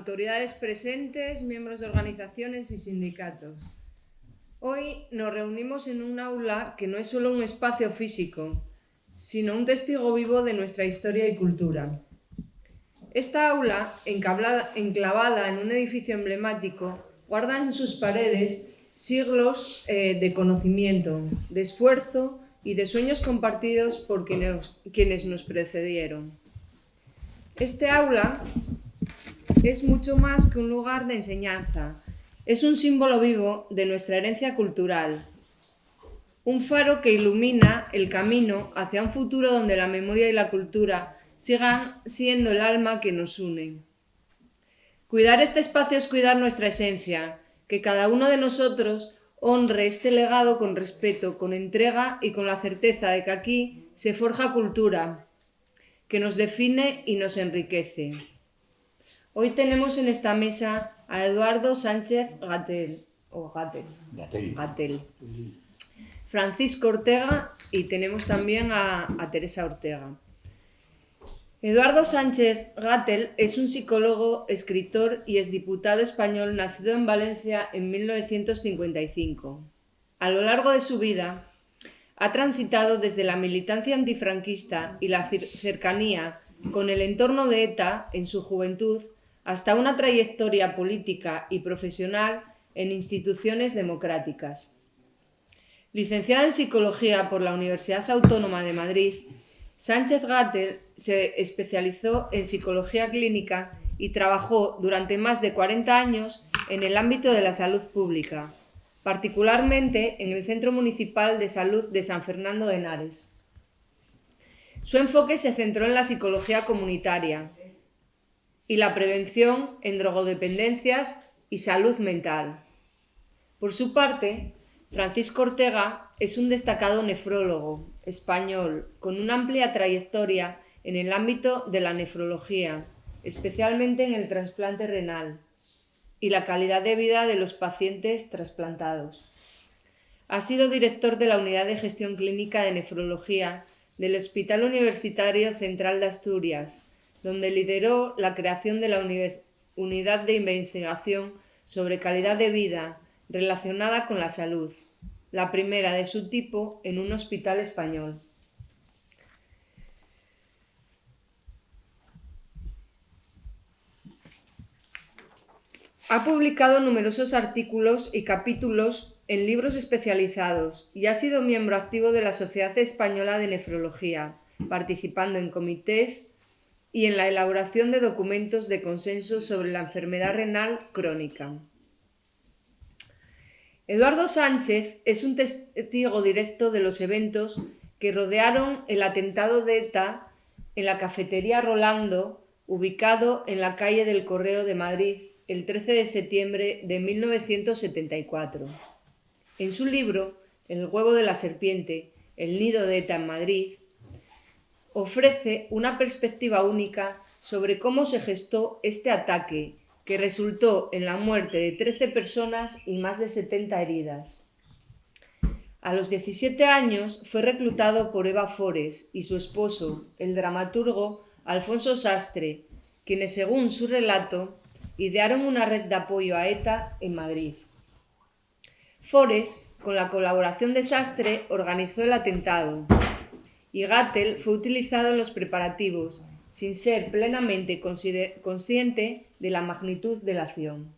autoridades presentes, miembros de organizaciones y sindicatos. Hoy nos reunimos en un aula que no es solo un espacio físico, sino un testigo vivo de nuestra historia y cultura. Esta aula, enclavada en un edificio emblemático, guarda en sus paredes siglos de conocimiento, de esfuerzo y de sueños compartidos por quienes nos precedieron. Este aula es mucho más que un lugar de enseñanza, es un símbolo vivo de nuestra herencia cultural, un faro que ilumina el camino hacia un futuro donde la memoria y la cultura sigan siendo el alma que nos une. Cuidar este espacio es cuidar nuestra esencia, que cada uno de nosotros honre este legado con respeto, con entrega y con la certeza de que aquí se forja cultura, que nos define y nos enriquece. Hoy tenemos en esta mesa a Eduardo Sánchez Gatell, Francisco Ortega y tenemos también a Teresa Ortega. Eduardo Sánchez Gatell es un psicólogo, escritor y exdiputado español nacido en Valencia en 1955. A lo largo de su vida ha transitado desde la militancia antifranquista y la cercanía con el entorno de ETA en su juventud hasta una trayectoria política y profesional en instituciones democráticas. Licenciado en Psicología por la Universidad Autónoma de Madrid, Sánchez Gatell se especializó en psicología clínica y trabajó durante más de 40 años en el ámbito de la salud pública, particularmente en el Centro Municipal de Salud de San Fernando de Henares. Su enfoque se centró en la psicología comunitaria y la prevención en drogodependencias y salud mental. Por su parte, Francisco Ortega es un destacado nefrólogo español con una amplia trayectoria en el ámbito de la nefrología, especialmente en el trasplante renal y la calidad de vida de los pacientes trasplantados. Ha sido director de la Unidad de Gestión Clínica de Nefrología del Hospital Universitario Central de Asturias, donde lideró la creación de la Unidad de Investigación sobre Calidad de Vida relacionada con la salud, la primera de su tipo en un hospital español. Ha publicado numerosos artículos y capítulos en libros especializados y ha sido miembro activo de la Sociedad Española de Nefrología, participando en comités y en la elaboración de documentos de consenso sobre la enfermedad renal crónica. Eduardo Sánchez es un testigo directo de los eventos que rodearon el atentado de ETA en la cafetería Rolando, ubicado en la calle del Correo de Madrid, el 13 de septiembre de 1974. En su libro, El huevo de la serpiente, el nido de ETA en Madrid, ofrece una perspectiva única sobre cómo se gestó este ataque, que resultó en la muerte de 13 personas y más de 70 heridas. A los 17 años fue reclutado por Eva Fores y su esposo, el dramaturgo Alfonso Sastre, quienes, según su relato, idearon una red de apoyo a ETA en Madrid. Fores, con la colaboración de Sastre, organizó el atentado y Gatell fue utilizado en los preparativos, sin ser plenamente consciente de la magnitud de la acción.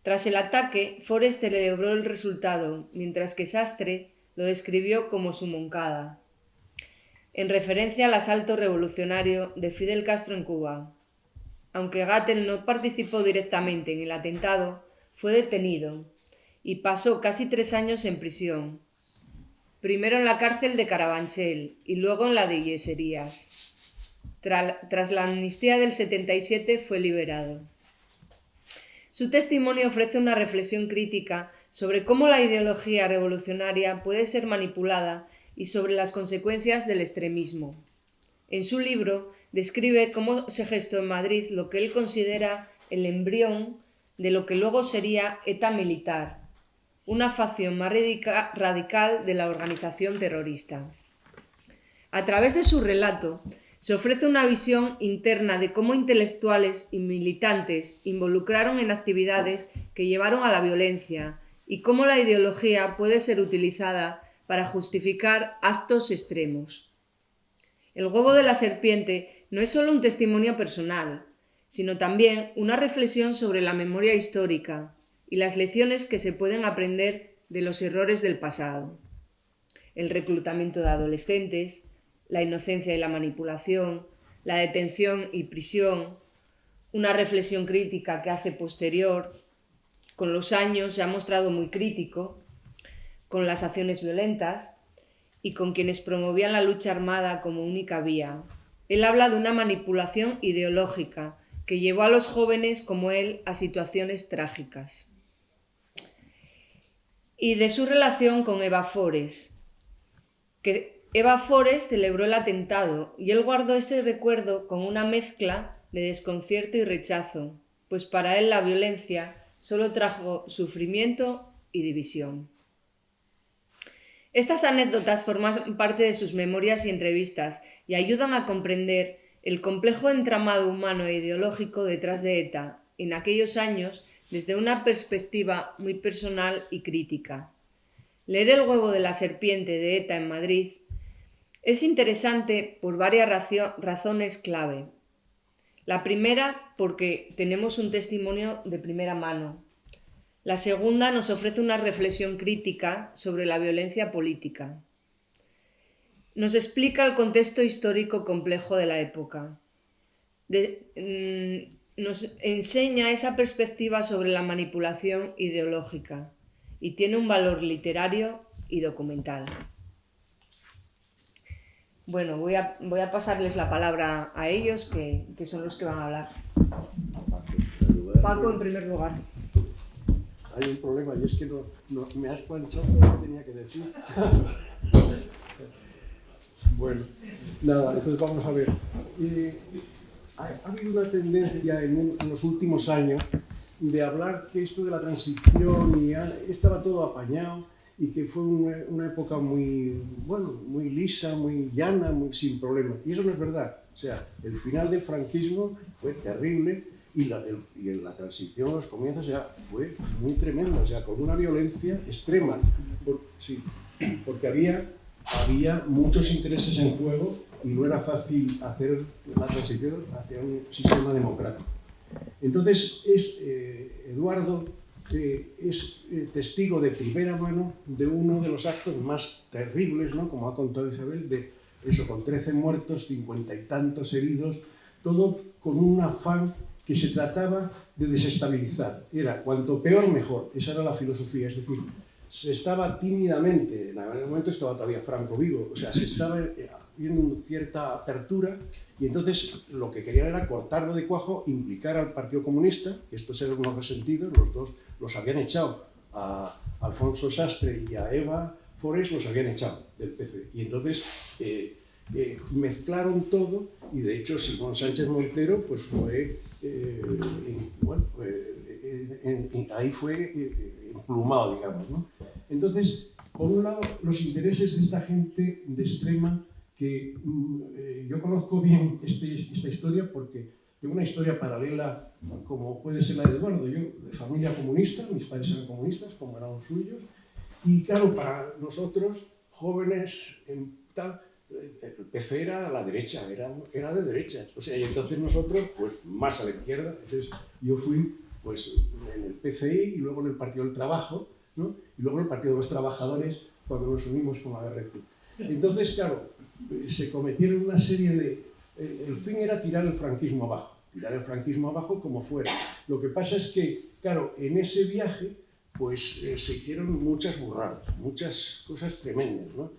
Tras el ataque, Fores celebró el resultado, mientras que Sastre lo describió como su moncada, en referencia al asalto revolucionario de Fidel Castro en Cuba. Aunque Gatell no participó directamente en el atentado, fue detenido y pasó casi 3 años en prisión, primero en la cárcel de Carabanchel y luego en la de Yeserías. Tras la amnistía del 77 fue liberado. Su testimonio ofrece una reflexión crítica sobre cómo la ideología revolucionaria puede ser manipulada y sobre las consecuencias del extremismo. En su libro describe cómo se gestó en Madrid lo que él considera el embrión de lo que luego sería ETA militar, una facción más radical de la organización terrorista. A través de su relato, Se ofrece una visión interna de cómo intelectuales y militantes involucraron en actividades que llevaron a la violencia y cómo la ideología puede ser utilizada para justificar actos extremos. El huevo de la serpiente no es solo un testimonio personal, sino también una reflexión sobre la memoria histórica y las lecciones que se pueden aprender de los errores del pasado. El reclutamiento de adolescentes, la inocencia y la manipulación, la detención y prisión, una reflexión crítica que hace posterior. Con los años se ha mostrado muy crítico con las acciones violentas y con quienes promovían la lucha armada como única vía. Él habla de una manipulación ideológica que llevó a los jóvenes como él a situaciones trágicas. Y de su relación con Eva Forés, que Eva Forés celebró el atentado y él guardó ese recuerdo con una mezcla de desconcierto y rechazo, pues para él la violencia solo trajo sufrimiento y división. Estas anécdotas forman parte de sus memorias y entrevistas y ayudan a comprender el complejo entramado humano e ideológico detrás de ETA en aquellos años desde una perspectiva muy personal y crítica. Leer El huevo de la serpiente de ETA en Madrid es interesante por varias razones clave. La primera, porque tenemos un testimonio de primera mano. La segunda, nos ofrece una reflexión crítica sobre la violencia política. Nos explica el contexto histórico complejo de la época. Nos enseña esa perspectiva sobre la manipulación ideológica y tiene un valor literario y documental. Bueno, voy a pasarles la palabra a ellos, que son los que van a hablar. Paco, en primer lugar. Hay un problema y es que me has planchado lo que tenía que decir. Bueno, nada, entonces vamos a ver. Ha habido una tendencia en los últimos años de hablar que esto de la transición estaba todo apañado y que fue una época muy lisa, muy llana, muy sin problemas. Y eso no es verdad. O sea, el final del franquismo fue terrible y la transición, los comienzos ya fue muy tremenda, o sea, con una violencia extrema. Porque había muchos intereses en juego y no era fácil hacer la transición hacia un sistema democrático. Entonces, Eduardo es testigo de primera mano de uno de los actos más terribles, ¿no? Como ha contado Isabel, de eso, con 13 muertos, 50 y tantos heridos, todo con un afán que se trataba de desestabilizar. Era cuanto peor, mejor. Esa era la filosofía. Es decir, se estaba tímidamente, en aquel momento estaba todavía Franco vivo, o sea, se estaba viendo cierta apertura y entonces lo que querían era cortarlo de cuajo, implicar al Partido Comunista, que estos eran unos resentidos, los dos los habían echado, a Alfonso Sastre y a Eva Forés los habían echado del PC. Y entonces mezclaron todo y de hecho Simón Sánchez Montero pues fue, ahí fue emplumado, digamos, ¿no? Entonces, por un lado, los intereses de esta gente de extrema, que yo conozco bien esta historia porque tengo una historia paralela como puede ser la de Eduardo. Yo, de familia comunista, mis padres eran comunistas, como eran los suyos, y claro, para nosotros, jóvenes, el PC era a la derecha, era de derecha. O sea, y entonces nosotros, pues más a la izquierda. Entonces, yo fui pues en el PCI y luego en el Partido del Trabajo, ¿no? Y luego en el Partido de los Trabajadores cuando nos unimos con la DRP. Entonces, claro, se cometieron una serie de... el fin era tirar el franquismo abajo como fuera. Lo que pasa es que, claro, en ese viaje pues se hicieron muchas burradas, muchas cosas tremendas, ¿no?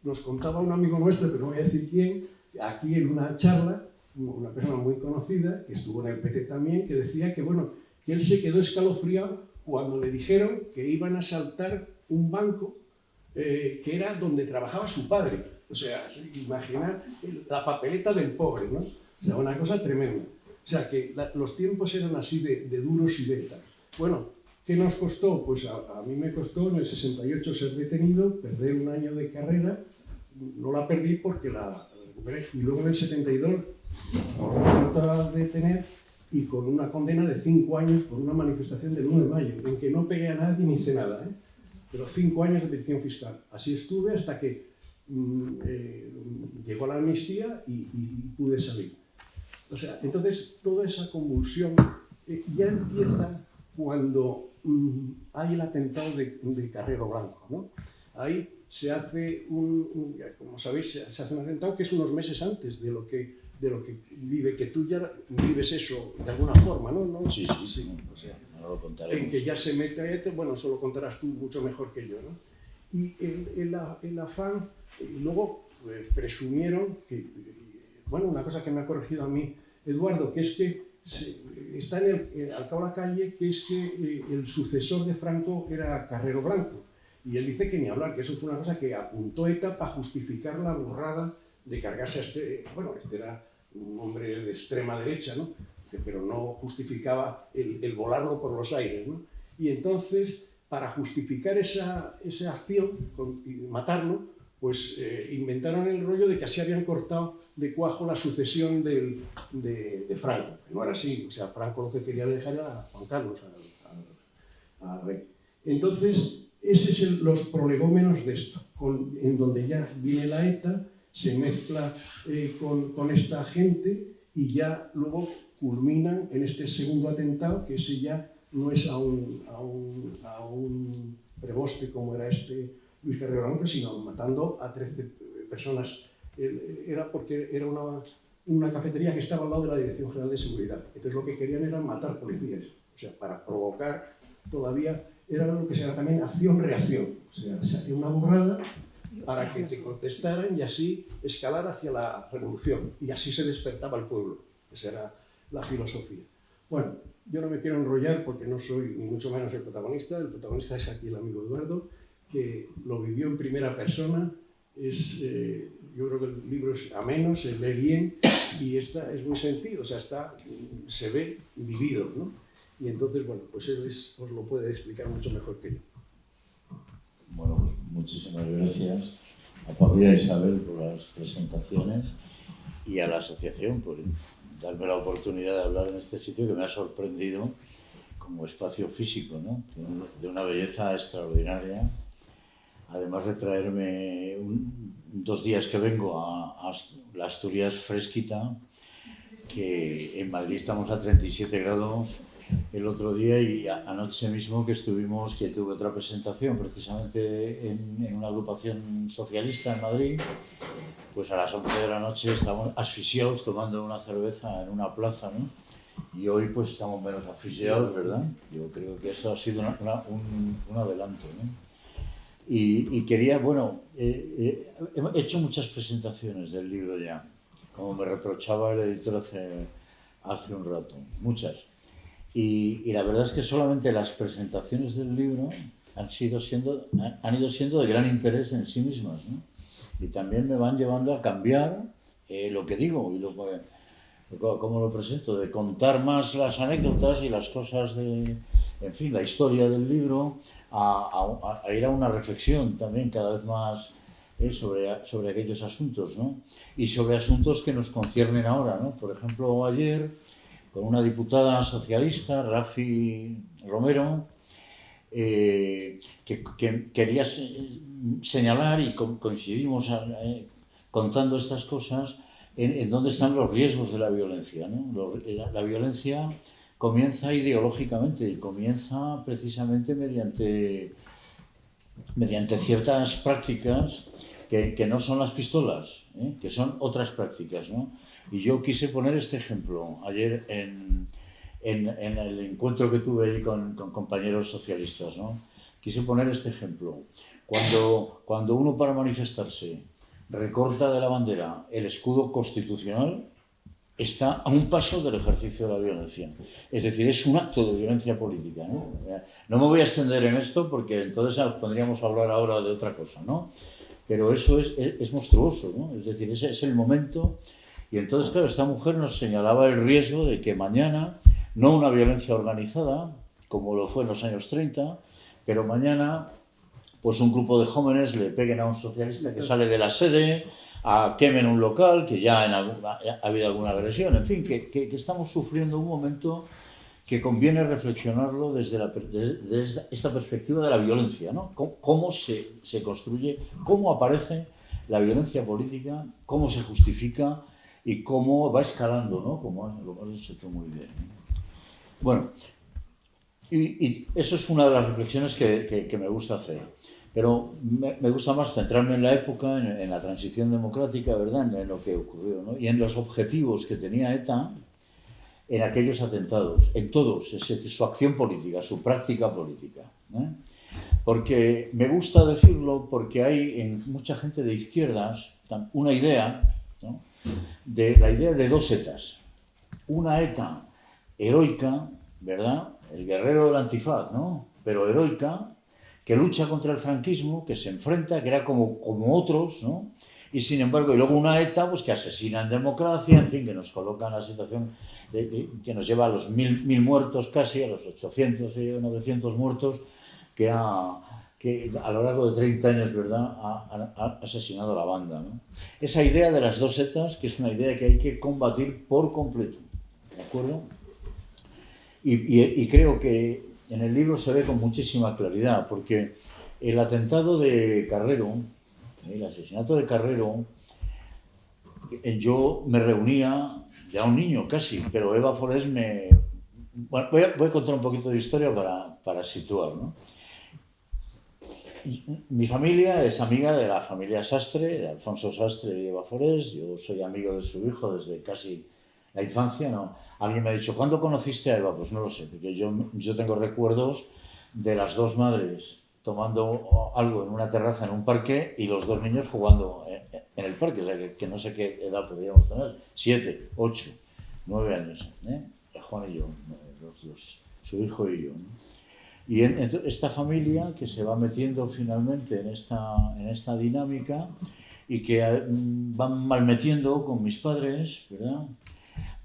Nos contaba un amigo nuestro, pero no voy a decir quién, aquí en una charla, una persona muy conocida, que estuvo en el PT también, que decía que, bueno, que él se quedó escalofriado cuando le dijeron que iban a asaltar un banco que era donde trabajaba su padre. O sea, imaginar la papeleta del pobre, ¿no? O sea, una cosa tremenda. O sea, que los tiempos eran así de duros y de tal. Bueno, ¿qué nos costó? Pues a mí me costó en el 68 ser detenido, perder un año de carrera. No la perdí porque recuperé. Y luego en el 72, por falta de detener y con una condena de 5 años por una manifestación del 1 de mayo, en que no pegué a nadie ni hice nada, pero 5 años de petición fiscal. Así estuve hasta que llegó la amnistía y pude salir. O sea, entonces toda esa convulsión ya empieza cuando hay el atentado de Carrero Blanco, ¿no? Ahí se hace como sabéis, se hace un atentado que es unos meses antes de lo que vive, que tú ya vives eso de alguna forma, ¿no? Sí. O sea, no lo contaremos. En que ya se mete a ETA, bueno, eso lo contarás tú mucho mejor que yo, ¿no? Y el afán, y luego presumieron que, bueno, una cosa que me ha corregido a mí Eduardo, que es que está al cabo de la calle, que es que el sucesor de Franco era Carrero Blanco. Y él dice que ni hablar, que eso fue una cosa que apuntó ETA para justificar la burrada de cargarse a este era un hombre de extrema derecha, ¿no? Pero no justificaba el volarlo por los aires, ¿no? Y entonces, para justificar esa acción y matarlo, pues inventaron el rollo de que así habían cortado de cuajo la sucesión de Franco. No era así, o sea, Franco lo que quería dejar era a Juan Carlos, al rey. Entonces, esos son los prolegómenos de esto, en donde ya viene la ETA, se mezcla con esta gente y ya luego culminan en este segundo atentado, que ese ya no es a un preboste como era Luis Carrero Blanco, sino matando a 13 personas. Era porque era una cafetería que estaba al lado de la Dirección General de Seguridad. Entonces lo que querían era matar policías, o sea, para provocar todavía, era lo que se llama también acción-reacción. O sea, se hacía una burrada para que te contestaran y así escalar hacia la revolución. Y así se despertaba el pueblo. Esa era la filosofía. Bueno, yo no me quiero enrollar porque no soy ni mucho menos el protagonista. El protagonista es aquí el amigo Eduardo, que lo vivió en primera persona. Yo creo que el libro es ameno, se lee bien y es muy sentido, o sea, se ve vivido, ¿no? Y entonces, bueno, pues él os lo puede explicar mucho mejor que yo. Bueno, pues muchísimas gracias a Pablo y a Isabel por las presentaciones y a la asociación por darme la oportunidad de hablar en este sitio que me ha sorprendido como espacio físico, ¿no? De una belleza extraordinaria. Además de traerme 2 días que vengo a la Asturias fresquita, que en Madrid estamos a 37 grados el otro día y anoche mismo que tuve otra presentación precisamente en una agrupación socialista en Madrid, pues a las 11 de la noche estamos asfixiados tomando una cerveza en una plaza, ¿no? Y hoy pues estamos menos asfixiados, ¿verdad? Yo creo que eso ha sido un adelanto, ¿no? Y quería, bueno, he hecho muchas presentaciones del libro ya, como me reprochaba el editor hace un rato, muchas. Y la verdad es que solamente las presentaciones del libro han ido siendo de gran interés en sí mismas, ¿no? Y también me van llevando a cambiar lo que digo y cómo lo presento, de contar más las anécdotas y las cosas en fin, la historia del libro, a ir a una reflexión también cada vez más sobre aquellos asuntos, ¿no? Y sobre asuntos que nos conciernen ahora, ¿no? Por ejemplo, ayer, con una diputada socialista, Rafi Romero, que quería señalar, y coincidimos contando estas cosas, en dónde están los riesgos de la violencia, ¿no? La violencia comienza ideológicamente y comienza precisamente mediante ciertas prácticas que no son las pistolas, que son otras prácticas, ¿no? Y yo quise poner este ejemplo ayer en el encuentro que tuve ahí con compañeros socialistas, ¿no? Quise poner este ejemplo. Cuando uno para manifestarse recorta de la bandera el escudo constitucional, está a un paso del ejercicio de la violencia. Es decir, es un acto de violencia política, ¿no? No me voy a extender en esto porque entonces podríamos hablar ahora de otra cosa, ¿no? Pero eso es monstruoso, ¿no? Es decir, ese es el momento. Y entonces, claro, esta mujer nos señalaba el riesgo de que mañana, no una violencia organizada, como lo fue en los años 30, pero mañana, pues un grupo de jóvenes le peguen a un socialista que sale de la sede, a quemen un local, que ya ha habido alguna agresión, en fin, que estamos sufriendo un momento que conviene reflexionarlo desde esta perspectiva de la violencia, ¿no? Cómo se construye, cómo aparece la violencia política, cómo se justifica y cómo va escalando, ¿no? Como lo has dicho tú muy bien, ¿no? Bueno, y eso es una de las reflexiones que me gusta hacer. Pero me gusta más centrarme en la época, en la transición democrática, ¿verdad? En lo que ocurrió, ¿no? Y en los objetivos que tenía ETA en aquellos atentados, en todos, es decir, su acción política, su práctica política, ¿eh? Porque me gusta decirlo porque hay en mucha gente de izquierdas una idea, ¿no? De la idea de dos ETAs. Una ETA heroica, ¿verdad? El guerrero del antifaz, ¿no? Pero heroica, que lucha contra el franquismo, que se enfrenta, que era como otros, ¿no? Y sin embargo, y luego una ETA pues, que asesina en democracia, en fin, que nos coloca en la situación que nos lleva a los 1000 muertos casi, a los 800 y 900 muertos, que a lo largo de 30 años, ¿verdad?, ha asesinado a la banda, ¿no? Esa idea de las dos ETAs, que es una idea que hay que combatir por completo, ¿de acuerdo? Y creo que en el libro se ve con muchísima claridad, porque el atentado de Carrero, el asesinato de Carrero, yo me reunía, ya un niño casi, pero Eva Forés me... Bueno, voy a contar un poquito de historia para situar, ¿no? Mi familia es amiga de la familia Sastre, de Alfonso Sastre y Eva Forés. Yo soy amigo de su hijo desde casi la infancia, ¿no? Alguien me ha dicho, ¿cuándo conociste a Eva? Pues no lo sé, porque yo tengo recuerdos de las dos madres tomando algo en una terraza en un parque y los dos niños jugando en el parque, o sea, que no sé qué edad podríamos tener, 7, 8, 9 años, ¿eh? Juan y yo, los dos, su hijo y yo, ¿no? Y esta familia que se va metiendo finalmente en esta dinámica y que van malmetiendo con mis padres, ¿verdad?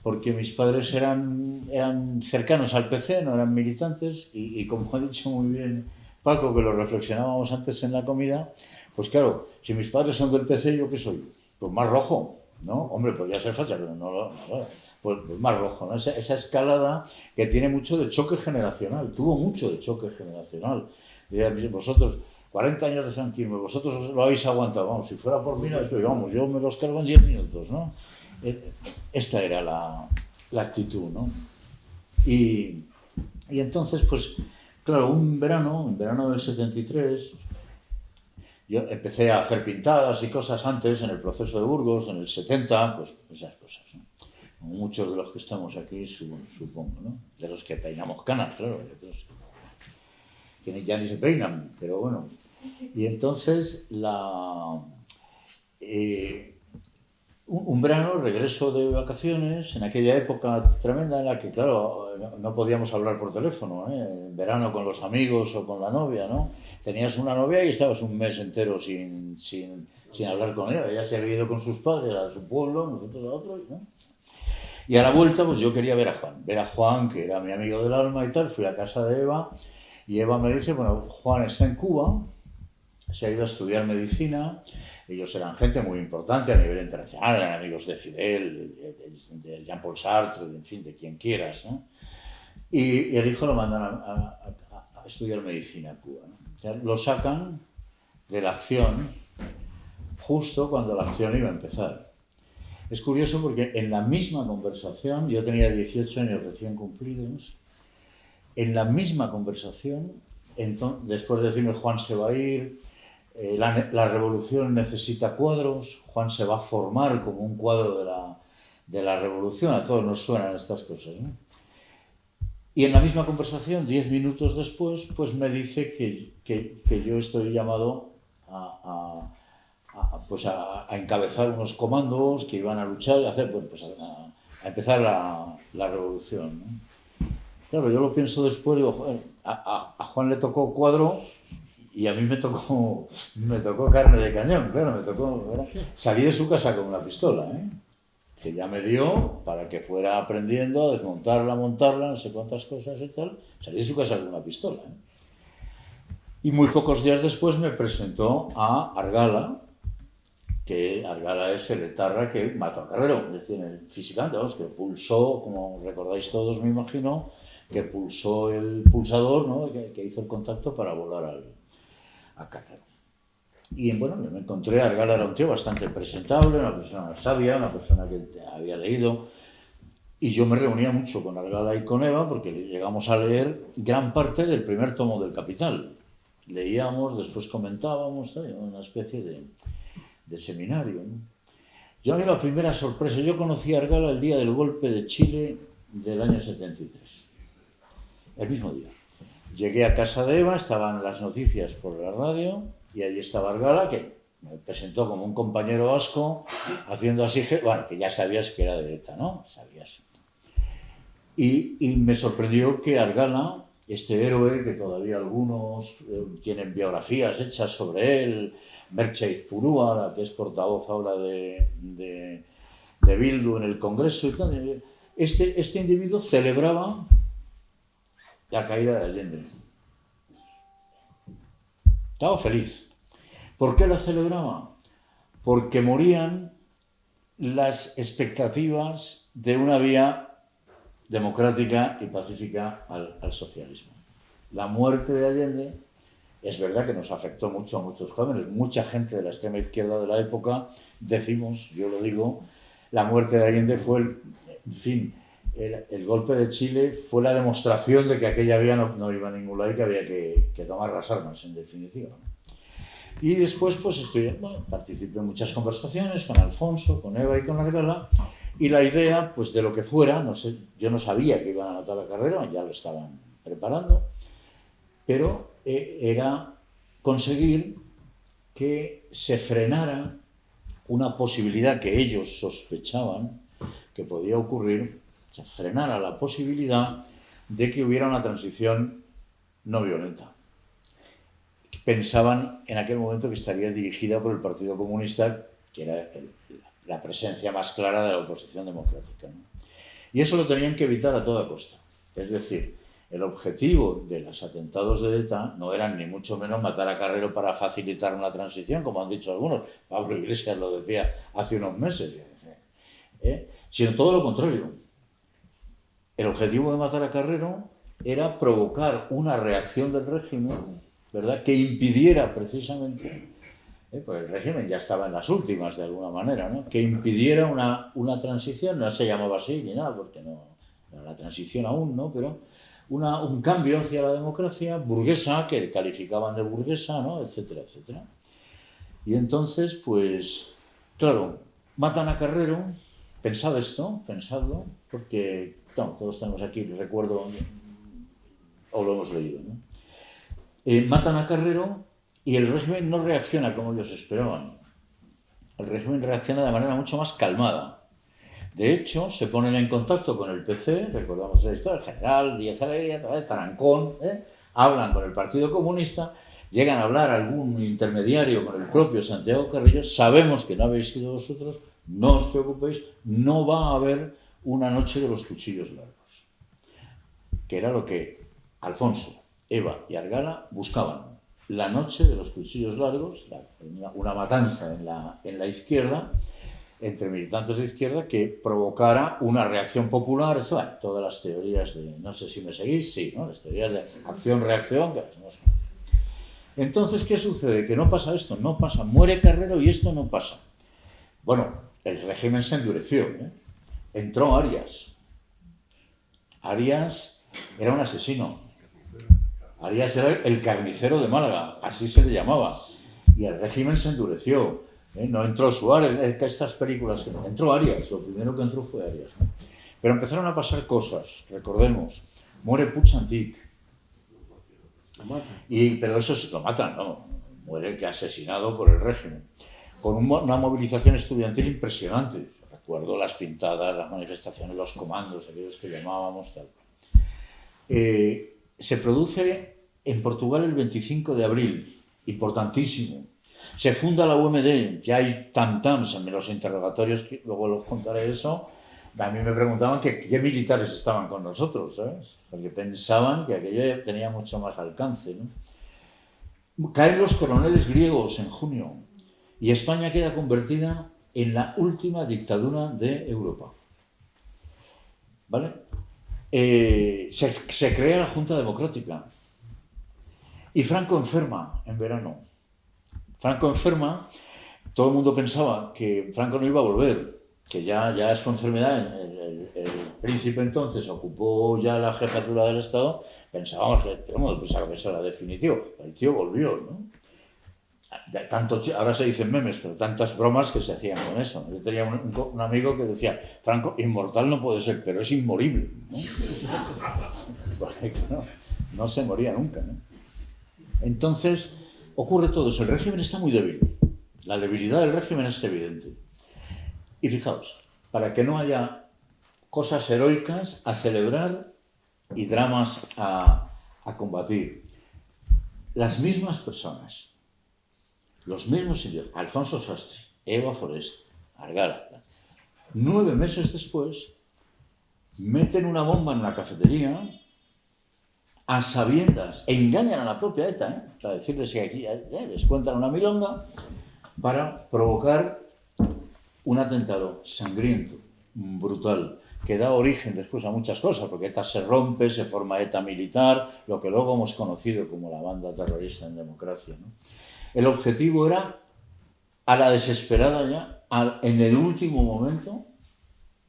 Porque mis padres eran cercanos al PC, no eran militantes, y como ha dicho muy bien Paco, que lo reflexionábamos antes en la comida, pues claro, si mis padres son del PC, ¿yo qué soy? Pues más rojo, ¿no? Hombre, podría ser facha, pero no, pues más rojo, ¿no? Esa escalada que tiene mucho de choque generacional, tuvo mucho de choque generacional. Vosotros, 40 años de franquismo, vosotros lo habéis aguantado, vamos, si fuera por mí, vamos, yo me los cargo en 10 minutos, ¿no? Esta era la actitud, ¿no? Y entonces, pues, claro, un verano del 73, yo empecé a hacer pintadas y cosas antes, en el proceso de Burgos, en el 70, pues esas cosas, ¿no? Muchos de los que estamos aquí, supongo, ¿no? De los que peinamos canas, claro, de otros que ya ni se peinan, pero bueno. Y entonces, un verano, regreso de vacaciones, en aquella época tremenda en la que, claro, no podíamos hablar por teléfono, ¿eh? En verano con los amigos o con la novia, ¿no? Tenías una novia y estabas un mes entero sin hablar con ella. Ella se había ido con sus padres a su pueblo, nosotros a otro, ¿no? Y a la vuelta, pues yo quería ver a Juan, que era mi amigo del alma y tal. Fui a casa de Eva y Eva me dice, bueno, Juan está en Cuba, se ha ido a estudiar medicina. Ellos eran gente muy importante a nivel internacional, eran amigos de Fidel, de Jean-Paul Sartre, en fin, de quien quieras, ¿no? Y el hijo lo mandan a estudiar medicina a Cuba, ¿no? O sea, lo sacan de la acción justo cuando la acción iba a empezar. Es curioso porque en la misma conversación, yo tenía 18 años recién cumplidos, en la misma conversación, después de decirme Juan se va a ir, la revolución necesita cuadros, Juan se va a formar como un cuadro de la revolución, a todos nos suenan estas cosas, ¿no? Y en la misma conversación, 10 minutos después, pues me dice que yo estoy llamado a encabezar unos comandos que iban a luchar y a empezar la revolución, ¿no? Claro, yo lo pienso después, digo, joder, a Juan le tocó cuadro y a mí me tocó carne de cañón, claro, me tocó, ¿verdad? Salí de su casa con una pistola, ¿eh? Que ya me dio para que fuera aprendiendo a desmontarla, montarla, no sé cuántas cosas y tal. Salí de su casa con una pistola, ¿eh? Y muy pocos días después me presentó a Argala, que Argala es el etarra que mató a Carrero, es decir, físicamente, vamos, que pulsó, como recordáis todos, me imagino, que pulsó el pulsador, ¿no? que hizo el contacto para volar a Carrero. Y bueno, me encontré, Argala era un tío bastante presentable, una persona sabia, una persona que había leído, y yo me reunía mucho con Argala y con Eva porque llegamos a leer gran parte del primer tomo del Capital. Leíamos, después comentábamos, una especie de seminario, ¿no? Yo a mí la primera sorpresa, yo conocí a Argala el día del golpe de Chile del año 73, el mismo día. Llegué a casa de Eva, estaban las noticias por la radio y allí estaba Argala, que me presentó como un compañero vasco, haciendo así, bueno, que ya sabías que era de ETA, ¿no? Sabías. Y me sorprendió que Argala, este héroe que todavía algunos tienen biografías hechas sobre él, Merche Izpurúa, la que es portavoz ahora de Bildu en el Congreso y tal, este individuo celebraba la caída de Allende. Estaba feliz. ¿Por qué la celebraba? Porque morían las expectativas de una vía democrática y pacífica al socialismo. La muerte de Allende es verdad que nos afectó mucho a muchos jóvenes, mucha gente de la extrema izquierda de la época, decimos, yo lo digo, la muerte de Allende fue, en fin, el golpe de Chile fue la demostración de que aquella vía no iba a ningún lado y que había que tomar las armas, en definitiva, ¿no? Y después pues participé en muchas conversaciones con Alfonso, con Eva y con Argala, y la idea pues de lo que fuera, no sé, yo no sabía que iban a matar a Carrero, ya lo estaban preparando, pero era conseguir que se frenara una posibilidad que ellos sospechaban que podía ocurrir, se frenara la posibilidad de que hubiera una transición no violenta. Pensaban en aquel momento que estaría dirigida por el Partido Comunista, que era la presencia más clara de la oposición democrática, ¿no? Y eso lo tenían que evitar a toda costa. Es decir, el objetivo de los atentados de ETA no eran ni mucho menos matar a Carrero para facilitar una transición, como han dicho algunos. Pablo Iglesias lo decía hace unos meses, sino todo lo contrario. El objetivo de matar a Carrero era provocar una reacción del régimen, ¿verdad?, que impidiera precisamente, pues el régimen ya estaba en las últimas de alguna manera, ¿no?, que impidiera una transición, no se llamaba así ni nada, porque no era la transición aún, ¿no?, pero un cambio hacia la democracia burguesa, que calificaban de burguesa, ¿no?, etcétera, etcétera. Y entonces, pues, claro, matan a Carrero, pensadlo, porque todos tenemos aquí el recuerdo, o lo hemos leído, ¿no? Matan a Carrero y el régimen no reacciona como ellos esperaban. El régimen reacciona de manera mucho más calmada. De hecho, se ponen en contacto con el PC, recordamos la historia, el general Díaz Alegría, Tarancón, hablan con el Partido Comunista, llegan a hablar algún intermediario con el propio Santiago Carrillo, sabemos que no habéis sido vosotros, no os preocupéis, no va a haber una noche de los cuchillos largos. Que era lo que Alfonso, Eva y Argala buscaban, la noche de los cuchillos largos, una matanza en la izquierda, entre militantes de izquierda, que provocara una reacción popular, todas las teorías de, no sé si me seguís, sí, ¿no?, las teorías de acción-reacción, que no son. Entonces, ¿qué sucede? Que no pasa esto, no pasa, muere Carrero y esto no pasa. Bueno, el régimen se endureció, entró Arias. Arias era un asesino. Arias era el carnicero de Málaga, así se le llamaba. Y el régimen se endureció. No entró Suárez, estas películas. Entró Arias, lo primero que entró fue Arias, ¿no? Pero empezaron a pasar cosas, recordemos. Muere Puig Antich. Pero eso lo matan, no. Muere que asesinado por el régimen. Con una movilización estudiantil impresionante. Recuerdo las pintadas, las manifestaciones, los comandos, aquellos que llamábamos tal. Se produce en Portugal el 25 de abril, importantísimo. Se funda la UMD, ya hay tam-tams en los interrogatorios, que luego los contaré eso. A mí me preguntaban qué militares estaban con nosotros, ¿sabes? Porque pensaban que aquello tenía mucho más alcance, ¿no? Caen los coroneles griegos en junio. y España queda convertida en la última dictadura de Europa. ¿Vale? Se crea la Junta Democrática y Franco enferma en verano. Franco enferma, todo el mundo pensaba que Franco no iba a volver, que ya su enfermedad, el príncipe entonces ocupó ya la jefatura del Estado, pensábamos que eso era definitivo. El tío volvió, ¿no? Ahora se dicen memes, pero tantas bromas que se hacían con eso. Yo tenía un amigo que decía, Franco, inmortal no puede ser, pero es inmorible, ¿no? Porque no se moría nunca, ¿no? Entonces, ocurre todo eso. El régimen está muy débil. La debilidad del régimen es evidente. Y fijaos, para que no haya cosas heroicas a celebrar y dramas a combatir, las mismas personas, los mismos sitios, Alfonso Sastre, Eva Forest, Argala, 9 meses después, meten una bomba en una cafetería a sabiendas, e engañan a la propia ETA, para decirles que aquí les cuentan una milonga, para provocar un atentado sangriento, brutal, que da origen después a muchas cosas, porque ETA se rompe, se forma ETA militar, lo que luego hemos conocido como la banda terrorista en democracia, ¿no? El objetivo era, a la desesperada ya, en el último momento,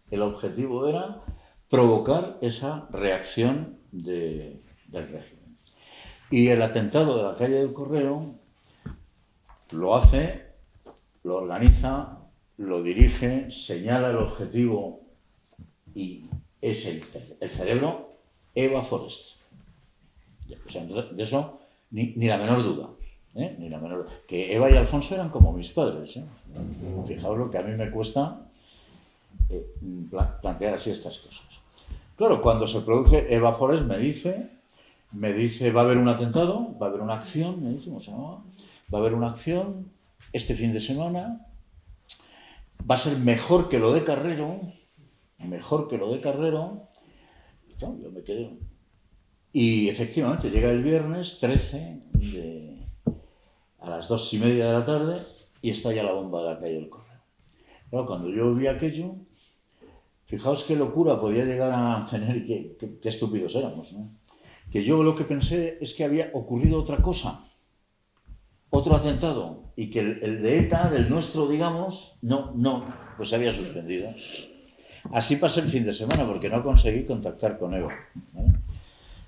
el objetivo era provocar esa reacción del régimen. Y el atentado de la calle del Correo lo hace, lo organiza, lo dirige, señala el objetivo y es el cerebro Eva Forest. O sea, de eso ni la menor duda. Ni la menor... Que Eva y Alfonso eran como mis padres. Fijaos lo que a mí me cuesta plantear así estas cosas. Claro, cuando se produce, Eva Forest me dice, va a haber un atentado, va a haber una acción, me dice, ¿cómo se llama? Va a haber una acción este fin de semana, va a ser mejor que lo de Carrero, y claro, yo me quedé. Y efectivamente llega el viernes 13 a las 2:30 de la tarde y estalla la bomba de la calle del Correo. Claro, cuando yo vi aquello, fijaos qué locura podía llegar a tener y qué estúpidos éramos, ¿no? Que yo lo que pensé es que había ocurrido otra cosa, otro atentado, y que el de ETA, del nuestro, digamos, pues se había suspendido. Así pasé el fin de semana porque no conseguí contactar con Eva, ¿vale?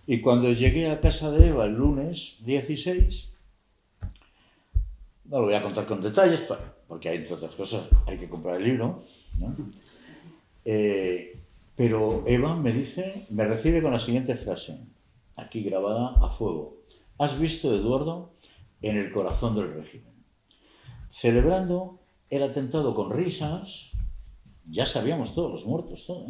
Y cuando llegué a casa de Eva el lunes 16, no lo voy a contar con detalles, porque hay, entre otras cosas, hay que comprar el libro, ¿no? Pero Eva me recibe con la siguiente frase, aquí grabada a fuego. ¿Has visto, Eduardo, en el corazón del régimen? Celebrando el atentado con risas, ya sabíamos todos los muertos, todo,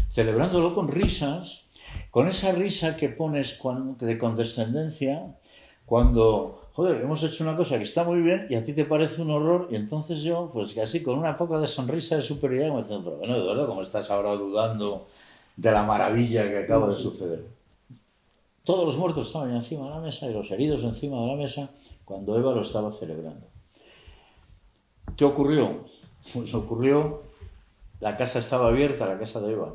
celebrándolo con risas, con esa risa que pones de condescendencia cuando, joder, hemos hecho una cosa que está muy bien y a ti te parece un horror, y entonces yo, pues casi con una poca de sonrisa de superioridad me dicen, pero bueno, Eduardo, ¿cómo estás ahora dudando de la maravilla que acaba de suceder? Todos los muertos estaban encima de la mesa y los heridos encima de la mesa cuando Eva lo estaba celebrando. ¿Qué ocurrió? Pues ocurrió, la casa estaba abierta, la casa de Eva,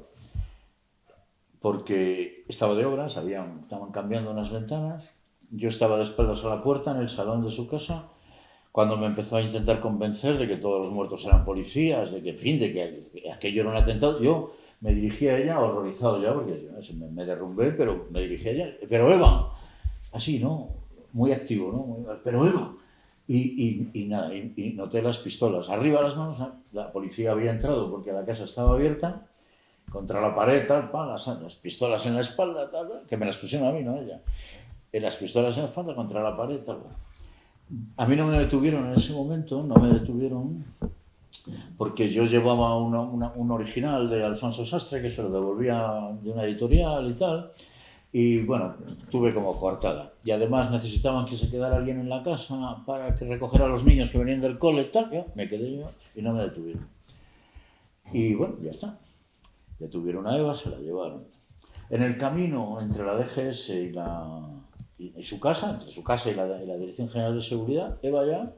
porque estaba de obras, estaban cambiando unas ventanas, yo estaba de espaldas a la puerta en el salón de su casa, cuando me empezó a intentar convencer de que todos los muertos eran policías, de que, en fin, de que aquello era un atentado, yo me dirigí a ella, horrorizado ya, porque me derrumbé, pero me dirigí a ella, pero Eva, así, ¿no? Muy activo, ¿no? Pero Eva, y nada, y noté las pistolas, arriba las manos, la policía había entrado porque la casa estaba abierta, contra la pared, tal, las pistolas en la espalda, tal, que me las pusieron a mí, no a ella. Las pistolas en la espalda contra la pared, tal. A mí no me detuvieron en ese momento, porque yo llevaba un original de Alfonso Sastre que se lo devolvía de una editorial y tal, y bueno, tuve como coartada. Y además necesitaban que se quedara alguien en la casa para que recogiera a los niños que venían del cole y tal, me quedé yo y no me detuvieron. Y bueno, ya está. Detuvieron a Eva, se la llevaron. En el camino entre la DGS y su casa, entre su casa y la Dirección General de Seguridad, Eva ya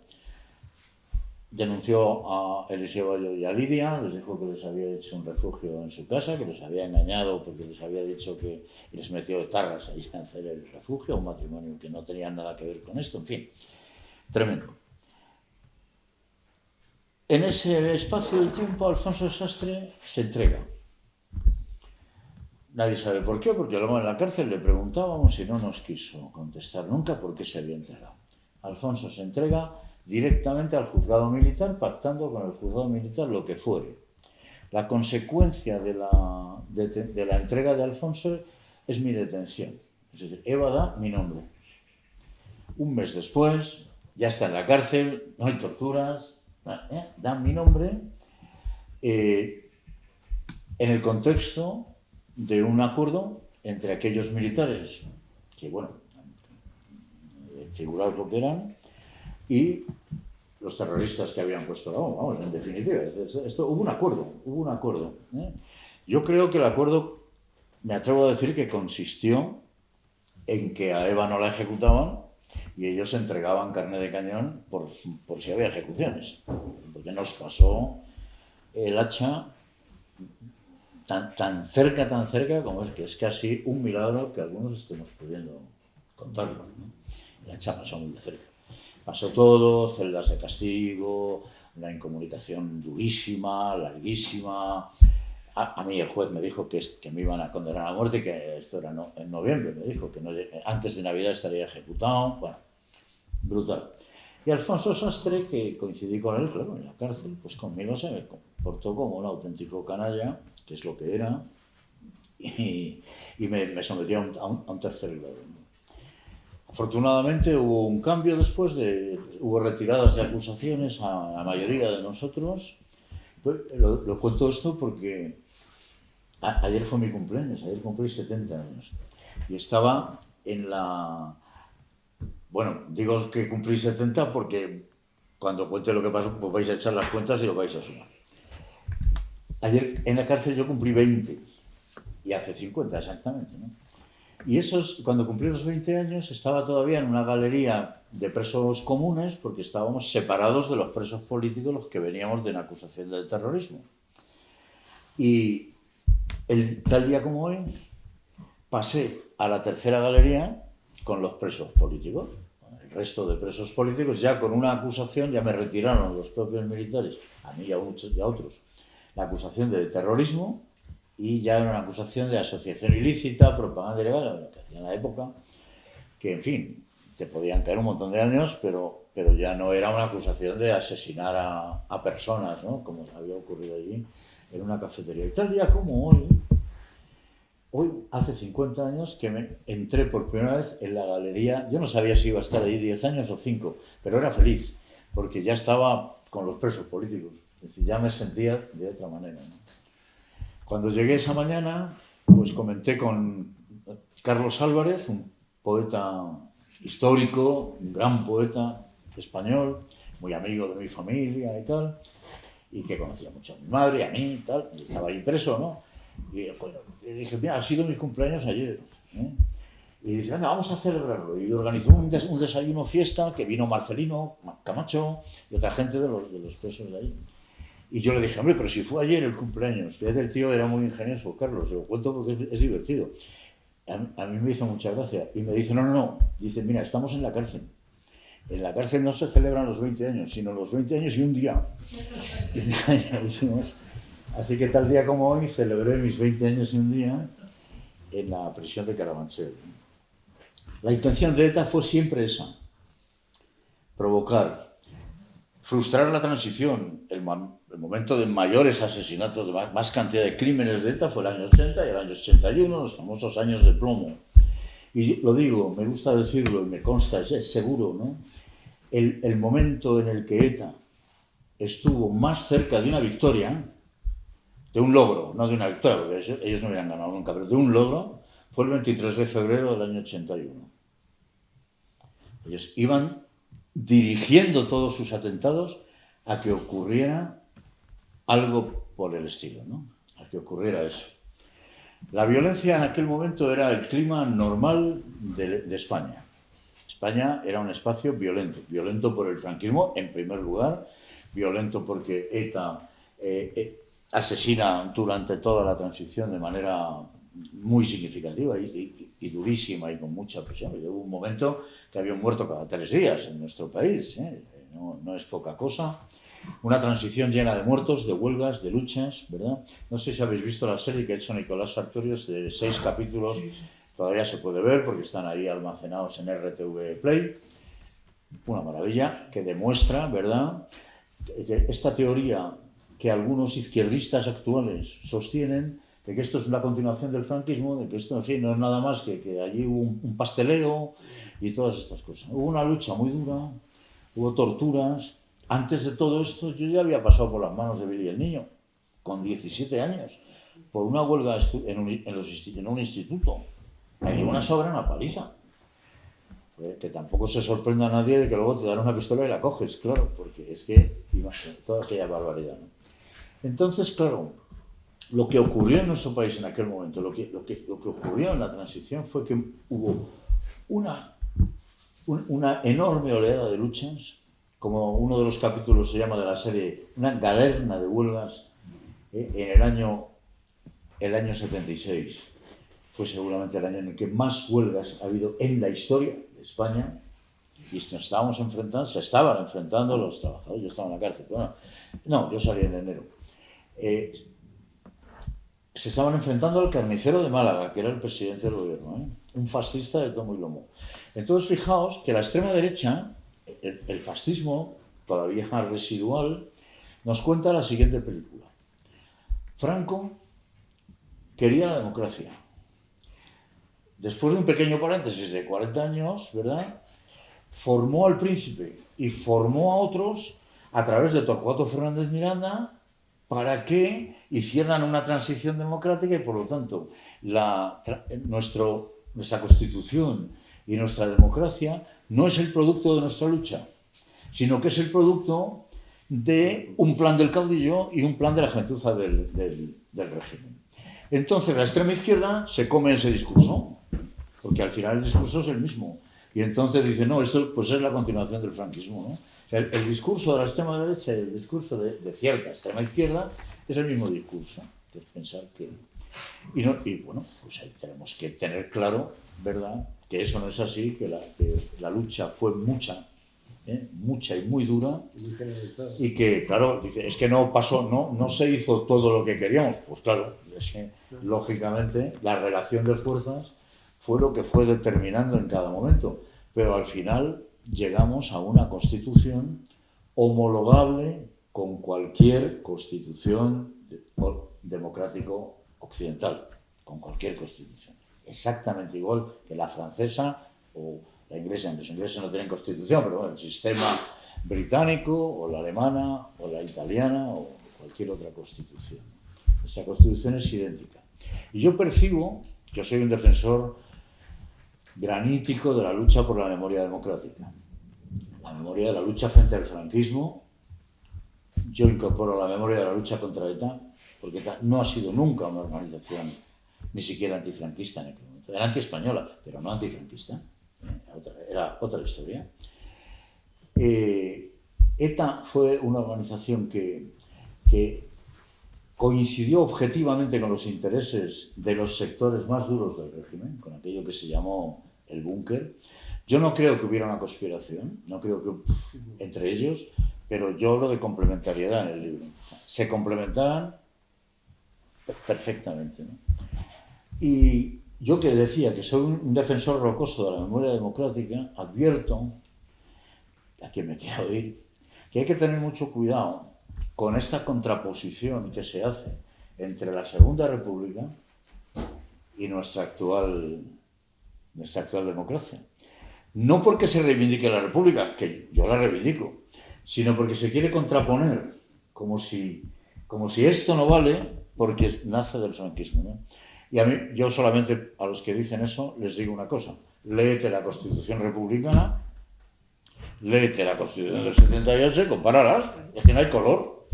denunció a Eliseo Bayo y a Lidia, les dijo que les había hecho un refugio en su casa, que les había engañado porque les había dicho que y les metió de tarras ahí a hacer el refugio, un matrimonio que no tenía nada que ver con esto, en fin, tremendo. En ese espacio de tiempo Alfonso Sastre se entrega. Nadie sabe por qué, porque luego en la cárcel le preguntábamos y no nos quiso contestar nunca por qué se había entregado. Alfonso se entrega directamente al juzgado militar, pactando con el juzgado militar lo que fuere. La consecuencia de la entrega de Alfonso es mi detención. Es decir, Eva da mi nombre. Un mes después, ya está en la cárcel, no hay torturas, da mi nombre en el contexto de un acuerdo entre aquellos militares, que bueno, figuraos lo que eran, y los terroristas que habían puesto la bomba. Vamos, en definitiva, hubo un acuerdo. Yo creo que el acuerdo, me atrevo a decir que consistió en que a Eva no la ejecutaban y ellos entregaban carne de cañón por si había ejecuciones, porque nos pasó el hacha tan cerca como es que es casi un milagro que algunos estemos pudiendo contarlo, ¿no? El hacha pasó muy de cerca. Pasó todo, celdas de castigo, una incomunicación durísima, larguísima. A mí el juez me dijo que me iban a condenar a muerte y que esto era en noviembre, me dijo que antes de Navidad estaría ejecutado. Bueno, brutal. Y Alfonso Sastre, que coincidí con él, claro, en la cárcel, pues conmigo se me comportó como un auténtico canalla, que es lo que era, y me sometió a un tercer grado. Afortunadamente hubo un cambio después, hubo retiradas de acusaciones a la mayoría de nosotros. Lo cuento esto porque ayer fue mi cumpleaños, ayer cumplí 70 años. Y estaba en la... Bueno, digo que cumplí 70 porque cuando cuente lo que pasó, pues vais a echar las cuentas y lo vais a sumar. Ayer en la cárcel yo cumplí 20 y hace 50 exactamente, ¿no? Y cuando cumplí los 20 años estaba todavía en una galería de presos comunes porque estábamos separados de los presos políticos los que veníamos de una acusación de terrorismo. Y tal día como hoy pasé a la tercera galería con los presos políticos. El resto de presos políticos ya con una acusación, ya me retiraron los propios militares, a mí y a otros, la acusación de terrorismo. Y ya era una acusación de asociación ilícita, propaganda ilegal, lo que hacía en la época, que, en fin, te podían caer un montón de años, pero ya no era una acusación de asesinar a personas, ¿no? Como había ocurrido allí en una cafetería. Y tal día como hoy hace 50 años que me entré por primera vez en la galería. Yo no sabía si iba a estar allí 10 años o 5, pero era feliz, porque ya estaba con los presos políticos. Es decir, ya me sentía de otra manera, ¿no? Cuando llegué esa mañana, pues comenté con Carlos Álvarez, un poeta histórico, un gran poeta español, muy amigo de mi familia y tal, y que conocía mucho a mi madre, a mí y tal, y estaba ahí preso, ¿no? Y bueno, dije, mira, ha sido mi cumpleaños ayer, ¿eh? Y dice, venga, vamos a celebrarlo. Y organizó un desayuno fiesta, que vino Marcelino Camacho y otra gente de los presos de ahí. Y yo le dije, hombre, pero si fue ayer el cumpleaños. Fíjate, el tío era muy ingenioso, Carlos, lo cuento porque es divertido. A mí me hizo mucha gracia. Y me dice, no. Dice, mira, estamos en la cárcel. En la cárcel no se celebran los 20 años, sino los 20 años y un día. Así que tal día como hoy celebré mis 20 años y un día en la prisión de Carabanchel. La intención de ETA fue siempre esa. Provocar, frustrar la transición. El momento de mayores asesinatos, de más cantidad de crímenes de ETA fue el año 80 y el año 81, los famosos años de plomo. Y lo digo, me gusta decirlo y me consta, es seguro, ¿no? El momento en el que ETA estuvo más cerca de una victoria, de un logro, no de una victoria, porque ellos no hubieran ganado nunca, pero de un logro, fue el 23 de febrero del año 81. Ellos iban dirigiendo todos sus atentados a que ocurriera algo por el estilo, ¿no? A que ocurriera eso. La violencia en aquel momento era el clima normal de España. España era un espacio violento por el franquismo en primer lugar, violento porque ETA asesina durante toda la transición de manera muy significativa y durísima y con mucha presión. Y hubo un momento que había un muerto cada 3 días en nuestro país, no es poca cosa. Una transición llena de muertos, de huelgas, de luchas, ¿verdad? No sé si habéis visto la serie que ha hecho Nicolás Sartorius de 6 capítulos, todavía se puede ver porque están ahí almacenados en RTV Play. Una maravilla que demuestra, ¿verdad?, que esta teoría que algunos izquierdistas actuales sostienen de que esto es la continuación del franquismo, de que esto, en fin, no es nada más que allí hubo un pasteleo y todas estas cosas. Hubo una lucha muy dura, hubo torturas. Antes de todo esto, yo ya había pasado por las manos de Billy el Niño, con 17 años, por una huelga en un instituto. Me dio una soberana paliza. Que tampoco se sorprenda a nadie de que luego te dan una pistola y la coges, claro, porque es que toda aquella barbaridad, ¿no? Entonces, claro, lo que ocurrió en nuestro país en aquel momento, lo que ocurrió en la transición fue que hubo una enorme oleada de luchas, como uno de los capítulos se llama de la serie, una galerna de huelgas en el año 76. Fue seguramente el año en el que más huelgas ha habido en la historia de España y se estaban enfrentando los trabajadores. Yo estaba en la cárcel, bueno, no, yo salí en enero. Se estaban enfrentando al carnicero de Málaga, que era el presidente del gobierno, un fascista de tomo y lomo. Entonces, fijaos que la extrema derecha, el fascismo todavía residual, nos cuenta la siguiente película. Franco quería la democracia. Después de un pequeño paréntesis de 40 años, ¿verdad?, formó al príncipe y formó a otros a través de Torcuato Fernández Miranda para que hicieran una transición democrática y, por lo tanto, nuestra Constitución y nuestra democracia no es el producto de nuestra lucha, sino que es el producto de un plan del caudillo y un plan de la gentuza del régimen. Entonces, la extrema izquierda se come ese discurso, porque al final el discurso es el mismo. Y entonces dice, no, esto pues es la continuación del franquismo, ¿no? O sea, el discurso de la extrema derecha y el discurso de cierta extrema izquierda es el mismo discurso. Es pensar que... Y bueno, pues ahí tenemos que tener claro, ¿verdad?, que eso no es así, que la lucha fue mucha y muy dura, y que, claro, dice, es que no pasó, no se hizo todo lo que queríamos. Pues claro, es que, lógicamente, la relación de fuerzas fue lo que fue determinando en cada momento, pero al final llegamos a una constitución homologable con cualquier constitución democrático occidental, con cualquier constitución, exactamente igual que la francesa o la inglesa. Los ingleses no tienen constitución, pero bueno, el sistema británico o la alemana o la italiana o cualquier otra constitución. Nuestra constitución es idéntica. Y yo percibo, yo soy un defensor granítico de la lucha por la memoria democrática, la memoria de la lucha frente al franquismo. Yo incorporo la memoria de la lucha contra ETA, porque ETA no ha sido nunca una organización ni siquiera antifranquista en aquel momento. Era antiespañola, pero no antifranquista. Era otra historia. ETA fue una organización que coincidió objetivamente con los intereses de los sectores más duros del régimen, con aquello que se llamó el búnker. Yo no creo que hubiera una conspiración, no creo que entre ellos, pero yo hablo de complementariedad en el libro. Se complementaban perfectamente, ¿no? Y yo, que decía que soy un defensor rocoso de la memoria democrática, advierto a quien me quiera oír que hay que tener mucho cuidado con esta contraposición que se hace entre la Segunda República y nuestra actual democracia. No porque se reivindique la República, que yo la reivindico, sino porque se quiere contraponer, como si esto no vale porque nace del franquismo, ¿no? Y a mí, yo solamente a los que dicen eso les digo una cosa: léete la Constitución republicana, léete la Constitución del 78 y compáralas. Es que no hay color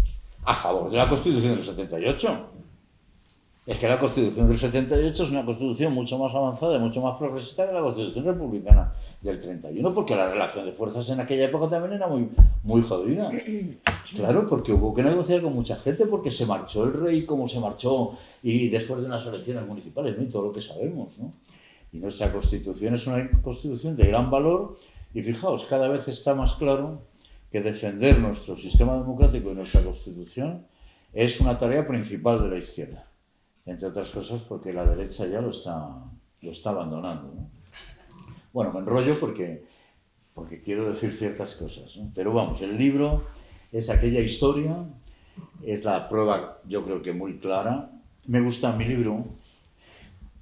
a favor de la Constitución del 78. Es que la Constitución del 78 es una Constitución mucho más avanzada y mucho más progresista que la Constitución republicana del 31, porque la relación de fuerzas en aquella época también era muy jodida. Claro, porque hubo que negociar con mucha gente, porque se marchó el rey como se marchó, y después de unas elecciones municipales, ¿no? Y todo lo que sabemos, ¿no? Y nuestra Constitución es una Constitución de gran valor, y fijaos, cada vez está más claro que defender nuestro sistema democrático y nuestra Constitución es una tarea principal de la izquierda. Entre otras cosas porque la derecha ya lo está abandonando, ¿no? Bueno, me enrollo porque quiero decir ciertas cosas, ¿no? Pero vamos, el libro es aquella historia, es la prueba, yo creo que muy clara. Me gusta mi libro.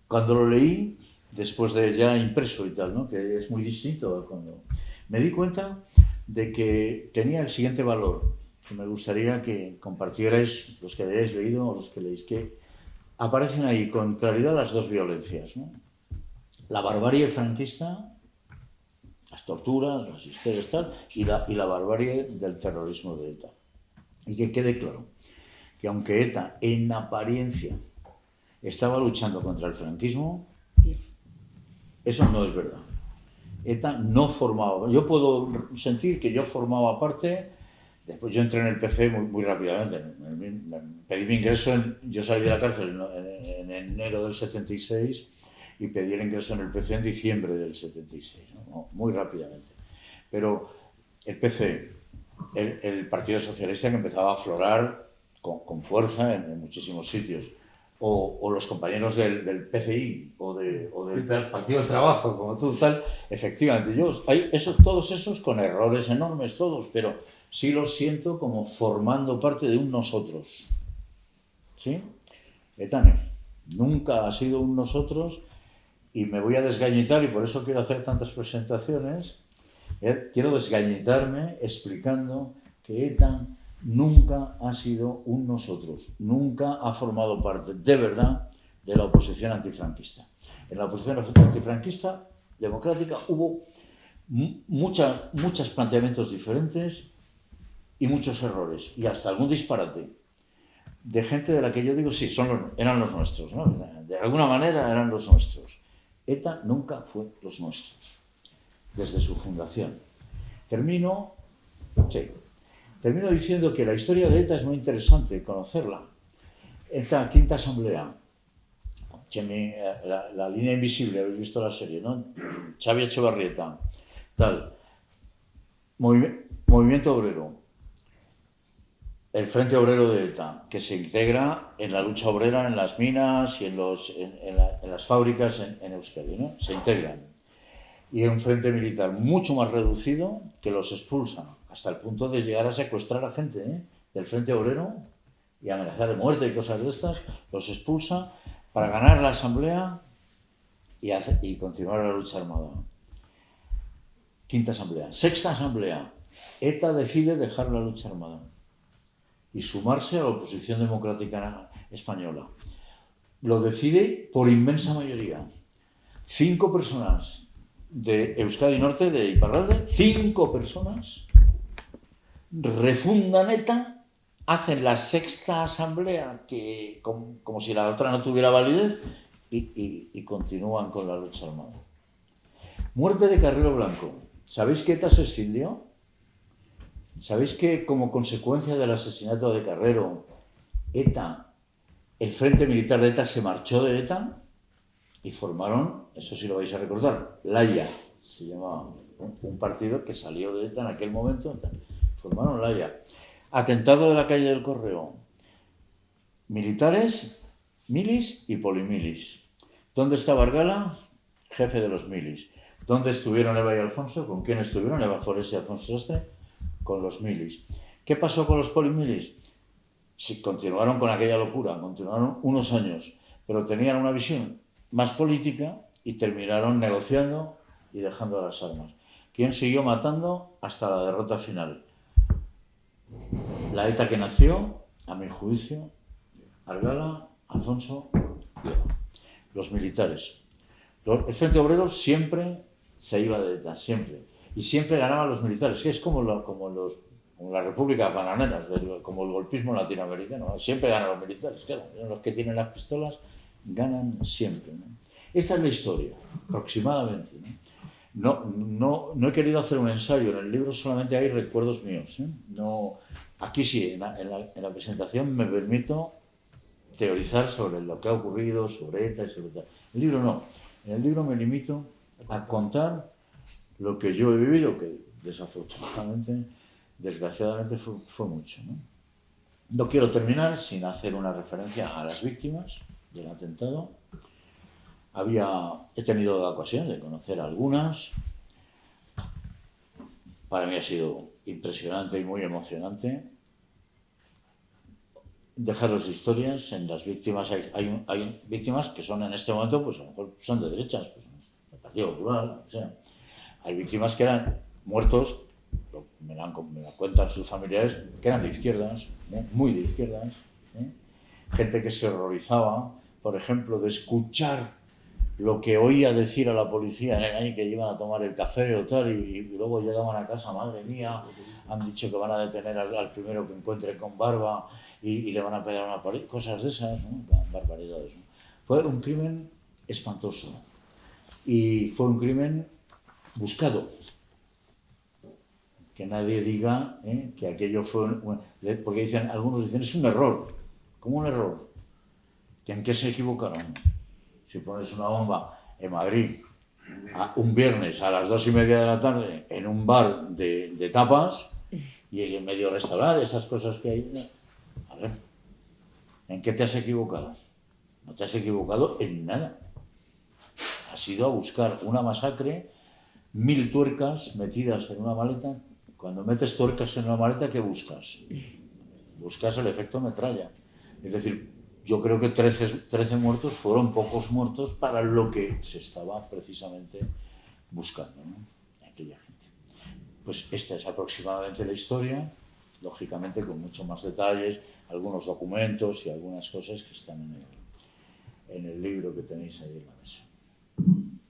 Cuando lo leí, después de ya impreso y tal, ¿no? Que es muy distinto a cuando me di cuenta de que tenía el siguiente valor, que me gustaría que compartierais, los que hayáis leído o los que leéis, que aparecen ahí con claridad las dos violencias, ¿no? La barbarie franquista, las torturas, las histerias, tal, y la barbarie del terrorismo de ETA. Y que quede claro que aunque ETA en apariencia estaba luchando contra el franquismo, eso no es verdad. ETA no formaba... Yo puedo sentir que yo formaba parte... Después yo entré en el PC muy rápidamente. Pedí mi ingreso, yo salí de la cárcel en enero del 76 y pedí el ingreso en el PC en diciembre del 76, ¿no? Muy rápidamente. Pero el PC, el Partido Socialista, que empezaba a aflorar con fuerza en muchísimos sitios, o los compañeros del PCI o del Partido del Trabajo, como tú, tal, efectivamente, todos esos con errores enormes, todos, pero sí los siento como formando parte de un nosotros. ¿Sí? ETA nunca ha sido un nosotros, y me voy a desgañitar, y por eso quiero hacer tantas presentaciones. Quiero desgañitarme explicando que ETA nunca ha sido un nosotros, nunca ha formado parte de verdad de la oposición antifranquista. En la oposición antifranquista democrática hubo muchos planteamientos diferentes y muchos errores, y hasta algún disparate de gente de la que yo digo, sí, eran los nuestros, ¿no? De alguna manera eran los nuestros. ETA nunca fue los nuestros, desde su fundación. Termino diciendo que la historia de ETA es muy interesante conocerla. ETA, Quinta Asamblea, la línea invisible, habéis visto la serie, ¿no? Xavi Echevarrieta, tal. Movimiento obrero, el Frente Obrero de ETA, que se integra en la lucha obrera, en las minas y en las fábricas en Euskadi, ¿no? Se integran. Y un frente militar mucho más reducido que los expulsa, hasta el punto de llegar a secuestrar a gente del Frente Obrero y amenazar de muerte y cosas de estas. Los expulsa para ganar la asamblea y continuar la lucha armada. Quinta Asamblea. Sexta Asamblea. ETA decide dejar la lucha armada y sumarse a la oposición democrática española. Lo decide por inmensa mayoría. 5 personas de Euskadi Norte, de Iparralde, 5 personas refundan ETA, hacen la sexta asamblea, que como si la otra no tuviera validez, y continúan con la lucha armada. Muerte de Carrero Blanco. ¿Sabéis que ETA se escindió? ¿Sabéis que como consecuencia del asesinato de Carrero, el Frente Militar de ETA se marchó de ETA? Y formaron, eso sí lo vais a recordar, Laia, se llamaba, un partido que salió de ETA en aquel momento. Formaron Laia. Atentado de la calle del Correo. Militares, milis y polimilis. ¿Dónde estaba Argala? Jefe de los milis. ¿Dónde estuvieron Eva y Alfonso? ¿Con quién estuvieron? Eva Forés y Alfonso Sastre. Con los milis. ¿Qué pasó con los polimilis? Sí, continuaron con aquella locura, continuaron unos años, pero tenían una visión más política y terminaron negociando y dejando las armas. ¿Quién siguió matando hasta la derrota final? La ETA que nació, a mi juicio, Argala, Alfonso y Eva. Los militares. El Frente Obrero siempre se iba de ETA, siempre. Y siempre ganaban los militares, que es como en como las repúblicas bananeras, como el golpismo latinoamericano. Siempre ganan los militares, claro. Los que tienen las pistolas ganan siempre, ¿no? Esta es la historia, aproximadamente, ¿no? No he querido hacer un ensayo, en el libro solamente hay recuerdos míos, ¿eh? No, aquí sí, en la presentación me permito teorizar sobre lo que ha ocurrido, sobre ETA y sobre tal. El libro no. En el libro me limito a contar lo que yo he vivido, que desafortunadamente, desgraciadamente fue mucho, ¿no? No quiero terminar sin hacer una referencia a las víctimas del atentado. He tenido la ocasión de conocer a algunas. Para mí ha sido impresionante y muy emocionante. Dejaros historias. En las víctimas hay víctimas que son en este momento, pues a lo mejor son de derechas, pues, del Partido Popular, o sea. Hay víctimas que eran muertos, me la cuentan sus familiares, que eran de izquierdas, muy de izquierdas, gente que se horrorizaba, por ejemplo, de escuchar lo que oía decir a la policía en el año que iban a tomar el café o tal, y luego llegaban a casa, madre mía, han dicho que van a detener al primero que encuentre con barba y le van a pegar una paliza, cosas de esas, ¿no? Barbaridades, ¿no? Fue un crimen espantoso y fue un crimen buscado. Que nadie diga que aquello fue... porque algunos dicen, es un error. ¿Cómo un error? ¿En qué se equivocaron? Si pones una bomba en Madrid un viernes a las 2:30 de la tarde en un bar de tapas y en medio restaurante, esas cosas que hay... A ver, ¿en qué te has equivocado? No te has equivocado en nada. Has ido a buscar una masacre, 1000 tuercas metidas en una maleta. Cuando metes tuercas en una maleta, ¿qué buscas? Buscas el efecto metralla. Es decir, yo creo que 13 muertos fueron pocos muertos para lo que se estaba precisamente buscando, ¿no? Aquella gente. Pues esta es aproximadamente la historia, lógicamente con mucho más detalles, algunos documentos y algunas cosas que están en el libro que tenéis ahí en la mesa.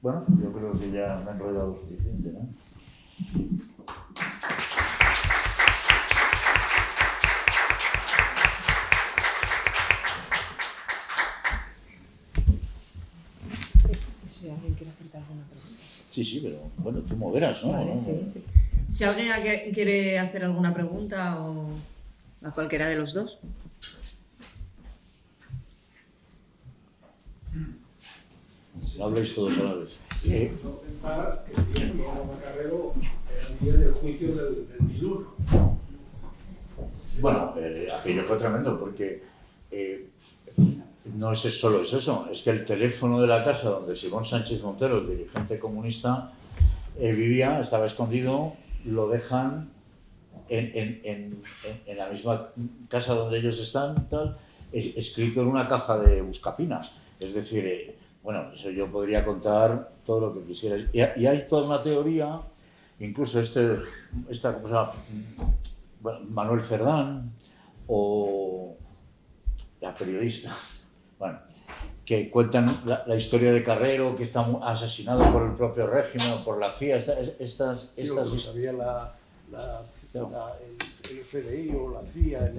Bueno, yo creo que ya me he enrollado suficiente, ¿no? Si alguien quiere hacerte alguna pregunta. Sí, pero bueno, tú moderas, ¿no? Vale, sí. Si alguien quiere hacer alguna pregunta o a cualquiera de los dos. No habléis todos a la vez. Sí, no pensar que el día que llegaba Carrero era el día del juicio del Milur. Bueno, aquello fue tremendo porque no es solo eso, es que el teléfono de la casa donde Simón Sánchez Montero, el dirigente comunista, vivía, estaba escondido, lo dejan en la misma casa donde ellos están, tal, escrito en una caja de buscapinas. Es decir, bueno, eso yo podría contar todo lo que quisierais. Y hay toda una teoría, incluso esta ¿cómo se llama? Bueno, Manuel Cerdán o la periodista, bueno, que cuentan la historia de Carrero, que está asesinado por el propio régimen o por la CIA, estas había el FDI o la CIA en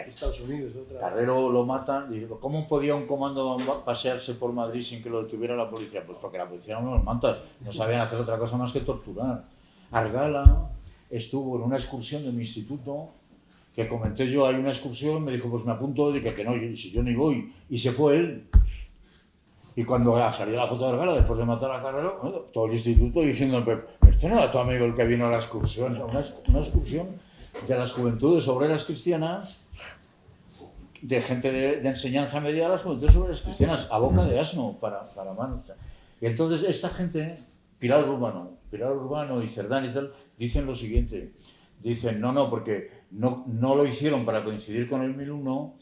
Estados Unidos. Carrero lo matan y digo, ¿cómo podía un comando pasearse por Madrid sin que lo detuviera la policía? Pues porque la policía no los manta, no sabían hacer otra cosa más que torturar. Argala estuvo en una excursión de mi instituto, que comenté yo, hay una excursión, me dijo, pues me apunto, dije que no, si yo ni voy, y se fue él. Y cuando salió la foto de Argala, después de matar a Carrero, bueno, todo el instituto diciendo, este no era tu amigo el que vino a la excursión, una excursión de las juventudes obreras cristianas, de gente de enseñanza media a las juventudes obreras cristianas, a boca de asno, para manos. Y entonces esta gente, Pilar Urbano y Cerdán y tal, dicen lo siguiente, dicen, no, porque no lo hicieron para coincidir con el 1001,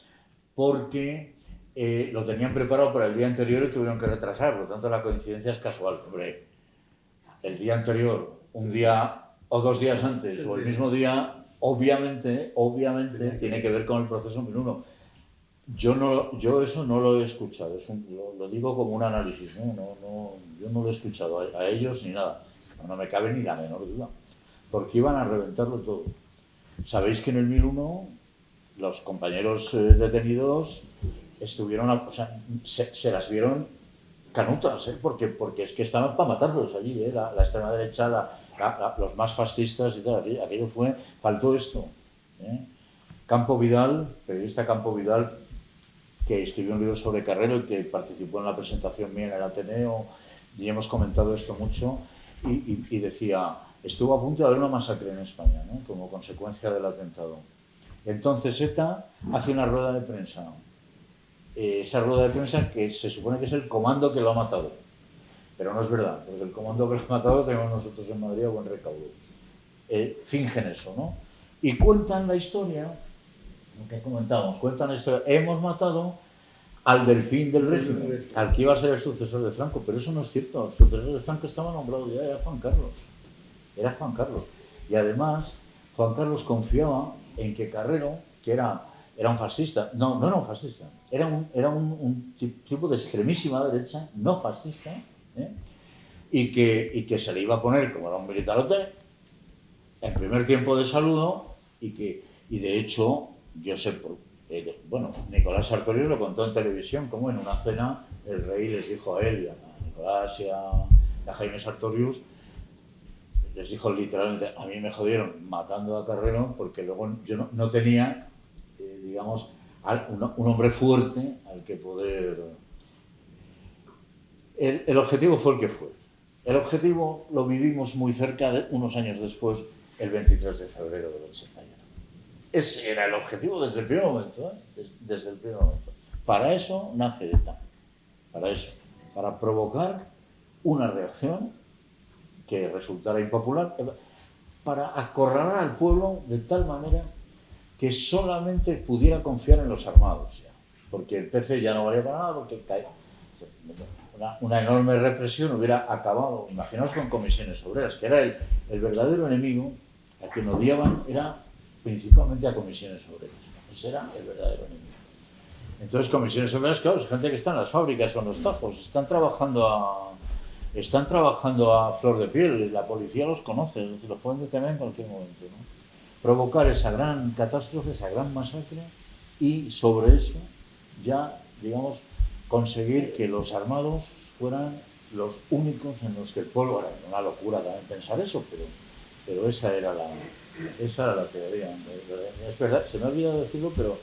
porque lo tenían preparado para el día anterior y tuvieron que retrasar, por lo tanto la coincidencia es casual. Hombre, el día anterior, un día o 2 días antes, o el mismo día, obviamente tiene que ver con el proceso 1001. Yo eso no lo he escuchado, lo digo como un análisis, ¿no? Yo no lo he escuchado a ellos ni nada, no me cabe ni la menor duda, porque iban a reventarlo todo. Sabéis que en el 1001 los compañeros detenidos estuvieron, o sea, se las vieron canutas, porque es que estaban para matarlos allí, la extrema derecha, los más fascistas y tal, aquello fue, faltó esto. Campo Vidal, periodista Campo Vidal, que escribió un libro sobre Carrero y que participó en la presentación mía en el Ateneo, y hemos comentado esto mucho, y decía, estuvo a punto de haber una masacre en España, ¿no?, como consecuencia del atentado. Entonces ETA hace una rueda de prensa, esa rueda de prensa que se supone que es el comando que lo ha matado, pero no es verdad, porque el comando que lo ha matado tenemos nosotros en Madrid a buen recaudo. Fingen eso, ¿no? Y cuentan la historia, lo que comentábamos, cuentan la historia, hemos matado al delfín del régimen, al que iba a ser el sucesor de Franco, pero eso no es cierto, el sucesor de Franco estaba nombrado ya, era Juan Carlos. Y además, Juan Carlos confiaba en que Carrero, que era un fascista, no era un fascista, era un tipo de extremísima derecha, no fascista, y que se le iba a poner, como era un militarote, en primer tiempo de saludo, y de hecho, yo sé, Nicolás Sartorius lo contó en televisión, como en una cena el rey les dijo a él y a Nicolás y a Jaime Sartorius, les dijo literalmente, a mí me jodieron matando a Carrero porque luego yo no tenía, digamos, un hombre fuerte al que poder... El objetivo fue el que fue. El objetivo lo vivimos muy cerca, unos años después, el 23 de febrero del 81. Ese era el objetivo desde el primer momento, desde el primer momento. Para eso nace ETA, para provocar una reacción que resultara impopular, para acorralar al pueblo de tal manera que solamente pudiera confiar en los armados, ya, porque el PC ya no valía para nada, porque una enorme represión hubiera acabado, imaginaos, con comisiones obreras, que era el verdadero enemigo, a quien odiaban era principalmente a comisiones obreras, ese era el verdadero enemigo. Entonces comisiones obreras, claro, es gente que está en las fábricas o en los tajos, están trabajando a flor de piel, la policía los conoce, es decir, los pueden detener en cualquier momento, ¿no? Provocar esa gran catástrofe, esa gran masacre, y sobre eso ya, digamos, conseguir que los armados fueran los únicos en los que el pueblo, era una locura también pensar eso, pero esa era la teoría. Es verdad, se me ha olvidado decirlo, pero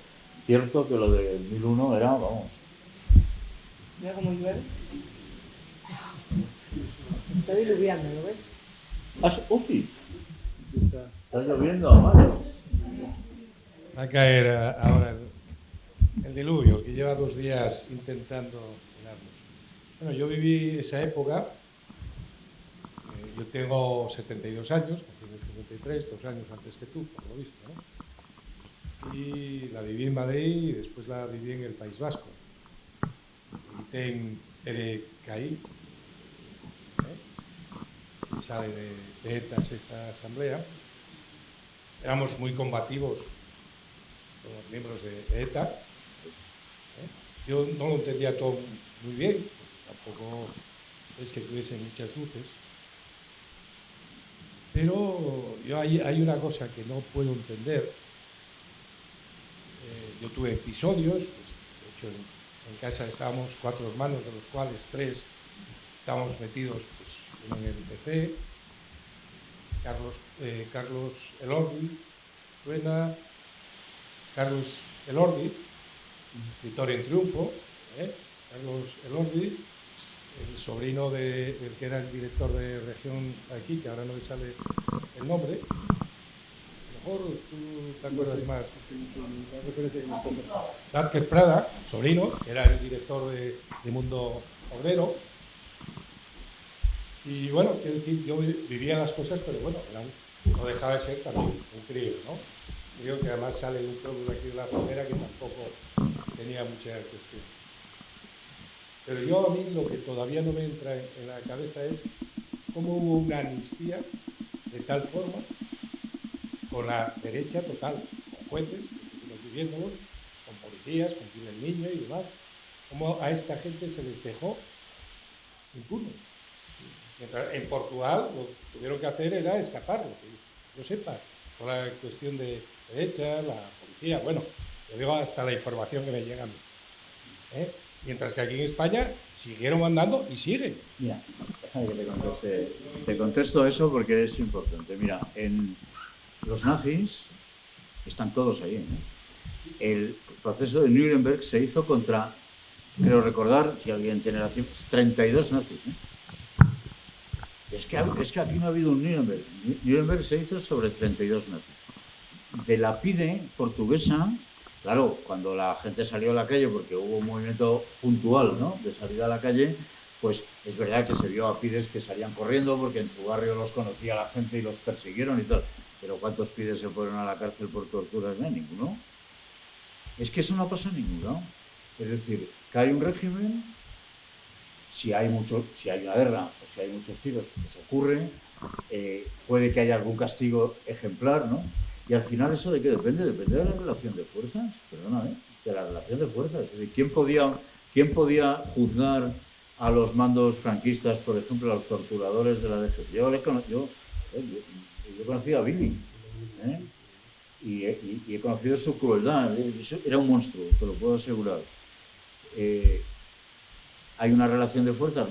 cierto que lo del 1001 era, vamos... Mira cómo llueve. Está diluviando, ¿lo ves? ¡Hostia! Está lloviendo a manos. Va a caer ahora el diluvio, que lleva 2 días intentando llenarnos. Bueno, yo viví esa época, yo tengo 72 años, nací en el 73, 2 años antes que tú, por lo visto, ¿no? Y la viví en Madrid y después la viví en el País Vasco. Milité en EDKI, y sale de ETAS esta asamblea. Éramos muy combativos los miembros de ETA. Yo no lo entendía todo muy bien, tampoco es que tuviese muchas luces, pero hay una cosa que no puedo entender. Yo tuve episodios, pues, de hecho en casa estábamos 4 hermanos, de los cuales 3 estábamos metidos, pues, uno en el PC, Carlos Elordi, suena, Carlos Elordi, escritor en Triunfo, Carlos Elordi, el sobrino del que era el director de región aquí, que ahora no me sale el nombre. A lo mejor tú te acuerdas más. Vázquez Prada, sobrino, que era el director de Mundo Obrero. Y bueno, quiero decir, yo vivía las cosas, pero bueno, no dejaba de ser también un crío, ¿no? Un crío que además sale de un pueblo de aquí de la frontera que tampoco tenía mucha cuestión. Pero yo, a mí lo que todavía no me entra en la cabeza es cómo hubo una amnistía de tal forma con la derecha total, con jueces, que seguimos viviéndolo, con policías, con el niño y demás, cómo a esta gente se les dejó impunes. Mientras en Portugal lo que tuvieron que hacer era escapar, lo que yo sepa. toda la cuestión de derechas, la policía, bueno, yo digo hasta la información que me llega a mí. Mientras que aquí en España siguieron mandando y siguen. Mira, déjame que te contesto eso porque es importante. Mira, en los nazis están todos ahí, ¿no? El proceso de Nuremberg se hizo contra, creo recordar, si alguien tiene la cifra, 32 nazis, ¿eh? Es que aquí no ha habido un Nuremberg. Nuremberg se hizo sobre 32 nazis. De la PIDE portuguesa, claro, cuando la gente salió a la calle, porque hubo un movimiento puntual, ¿no?, de salir a la calle, pues es verdad que se vio a PIDES que salían corriendo porque en su barrio los conocía la gente y los persiguieron y tal. Pero ¿cuántos PIDES se fueron a la cárcel por torturas? No, ninguno. Es que eso no pasa en ningún lado. Es decir, que hay un régimen, si hay una guerra o si hay muchos tiros, pues ocurre, puede que haya algún castigo ejemplar, ¿no? Y al final eso de qué depende de la relación de fuerzas, perdona, de la relación de fuerzas. Es decir, ¿quién podía juzgar a los mandos franquistas, por ejemplo, a los torturadores de la DG? Yo he conocido a Billy, ¿eh? Y he conocido su crueldad. Era un monstruo, te lo puedo asegurar. Hay una relación de fuerzas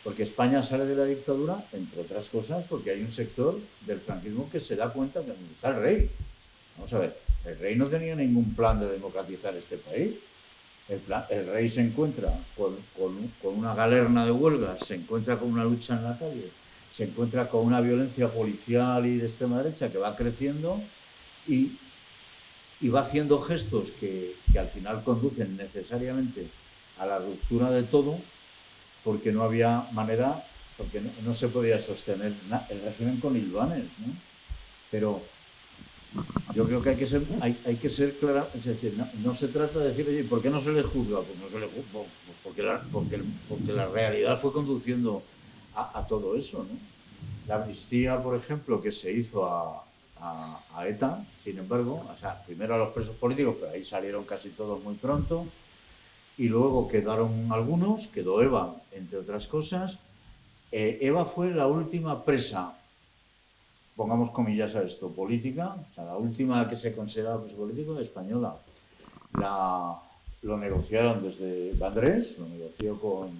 porque España sale de la dictadura, entre otras cosas, porque hay un sector del franquismo que se da cuenta que está el rey. Vamos a ver, el rey no tenía ningún plan de democratizar este país. El rey se encuentra con una galerna de huelgas, se encuentra con una lucha en la calle, se encuentra con una violencia policial y de extrema derecha que va creciendo y va haciendo gestos que al final conducen necesariamente a la ruptura de todo, porque no había manera, porque no se podía sostener el régimen con hilvanes, ¿no? Pero yo creo que hay que ser clara, es decir, no se trata de decir, oye, ¿por qué no se les juzga? Pues no se les juzga, porque la realidad fue conduciendo a todo eso, ¿no? La amnistía, por ejemplo, que se hizo a ETA, sin embargo, o sea, primero a los presos políticos, pero ahí salieron casi todos muy pronto, y luego quedaron algunos, quedó Eva, entre otras cosas. Eva fue la última presa, pongamos comillas a esto, política, o sea, la última que se consideraba presa política española. Lo negociaron desde Vandrés, lo negoció con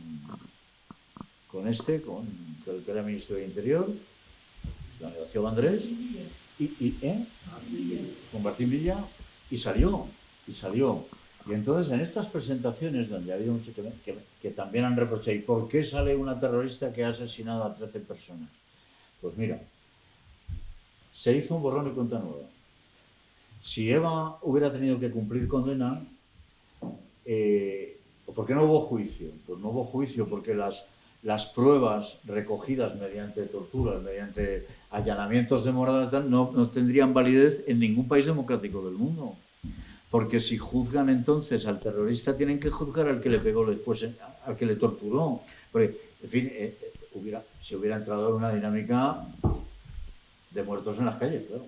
el que era ministro de Interior, lo negoció Vandrés, con Martín Villa, y salió. Y entonces en estas presentaciones donde había mucho que también han reprochado, ¿y por qué sale una terrorista que ha asesinado a 13 personas? Pues mira, se hizo un borrón y cuenta nueva. Si Eva hubiera tenido que cumplir condena, ¿por qué no hubo juicio? Pues no hubo juicio porque las pruebas recogidas mediante torturas, mediante allanamientos de morada, no tendrían validez en ningún país democrático del mundo. Porque si juzgan entonces al terrorista, tienen que juzgar al que le pegó después, al que le torturó. Porque, en fin, se hubiera entrado en una dinámica de muertos en las calles, claro.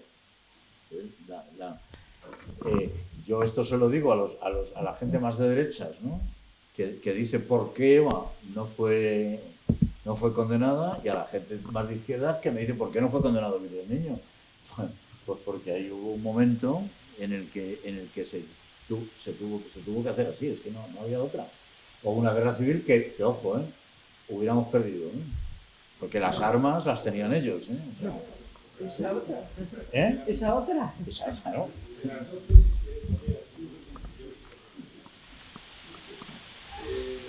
Yo esto se lo digo a la gente más de derechas, ¿no? Que dice por qué Eva no fue condenada, y a la gente más de izquierdas que me dice por qué no fue condenado el niño. Pues porque ahí hubo un momento en el que se tuvo que hacer así, es que no había otra. O una guerra civil que ojo, hubiéramos perdido, ¿eh? Porque las armas las tenían ellos, ¿eh? O sea, ¿Esa otra? ¿eh? ¿Esa otra? Esa, ¿no? De las dos tesis que ponías tú, yo quise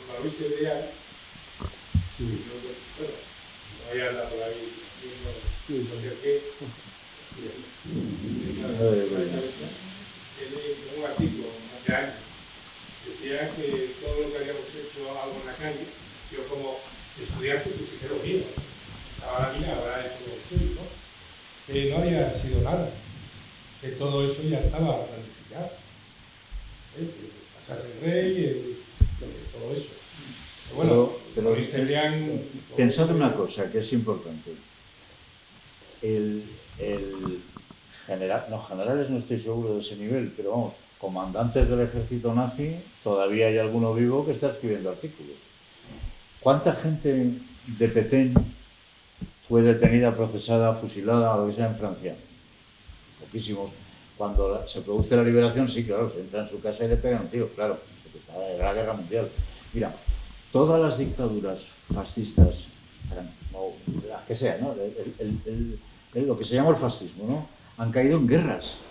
para mí se veía, bueno, no hay nada por ahí, no sé qué. En un artículo hace años decía que todo lo que habíamos hecho algo en la calle, yo como estudiante pues sí que lo mío, estaba la mina, habrá hecho lo suyo, ¿no? Que no había sido nada, que todo eso ya estaba planificado, que pasase el rey, todo eso. Pero bueno, pensad una cosa que es importante. Generales no estoy seguro de ese nivel, pero vamos, comandantes del ejército nazi, todavía hay alguno vivo que está escribiendo artículos. ¿Cuánta gente de Petén fue detenida, procesada, fusilada o lo que sea en Francia? poquísimos. Cuando se produce la liberación, sí, claro, se entra en su casa y le pegan un tiro, claro, porque estaba en la guerra mundial. Mira, todas las dictaduras fascistas, o las que sean, ¿no? Lo que se llama el fascismo, ¿no? Han caído en guerras.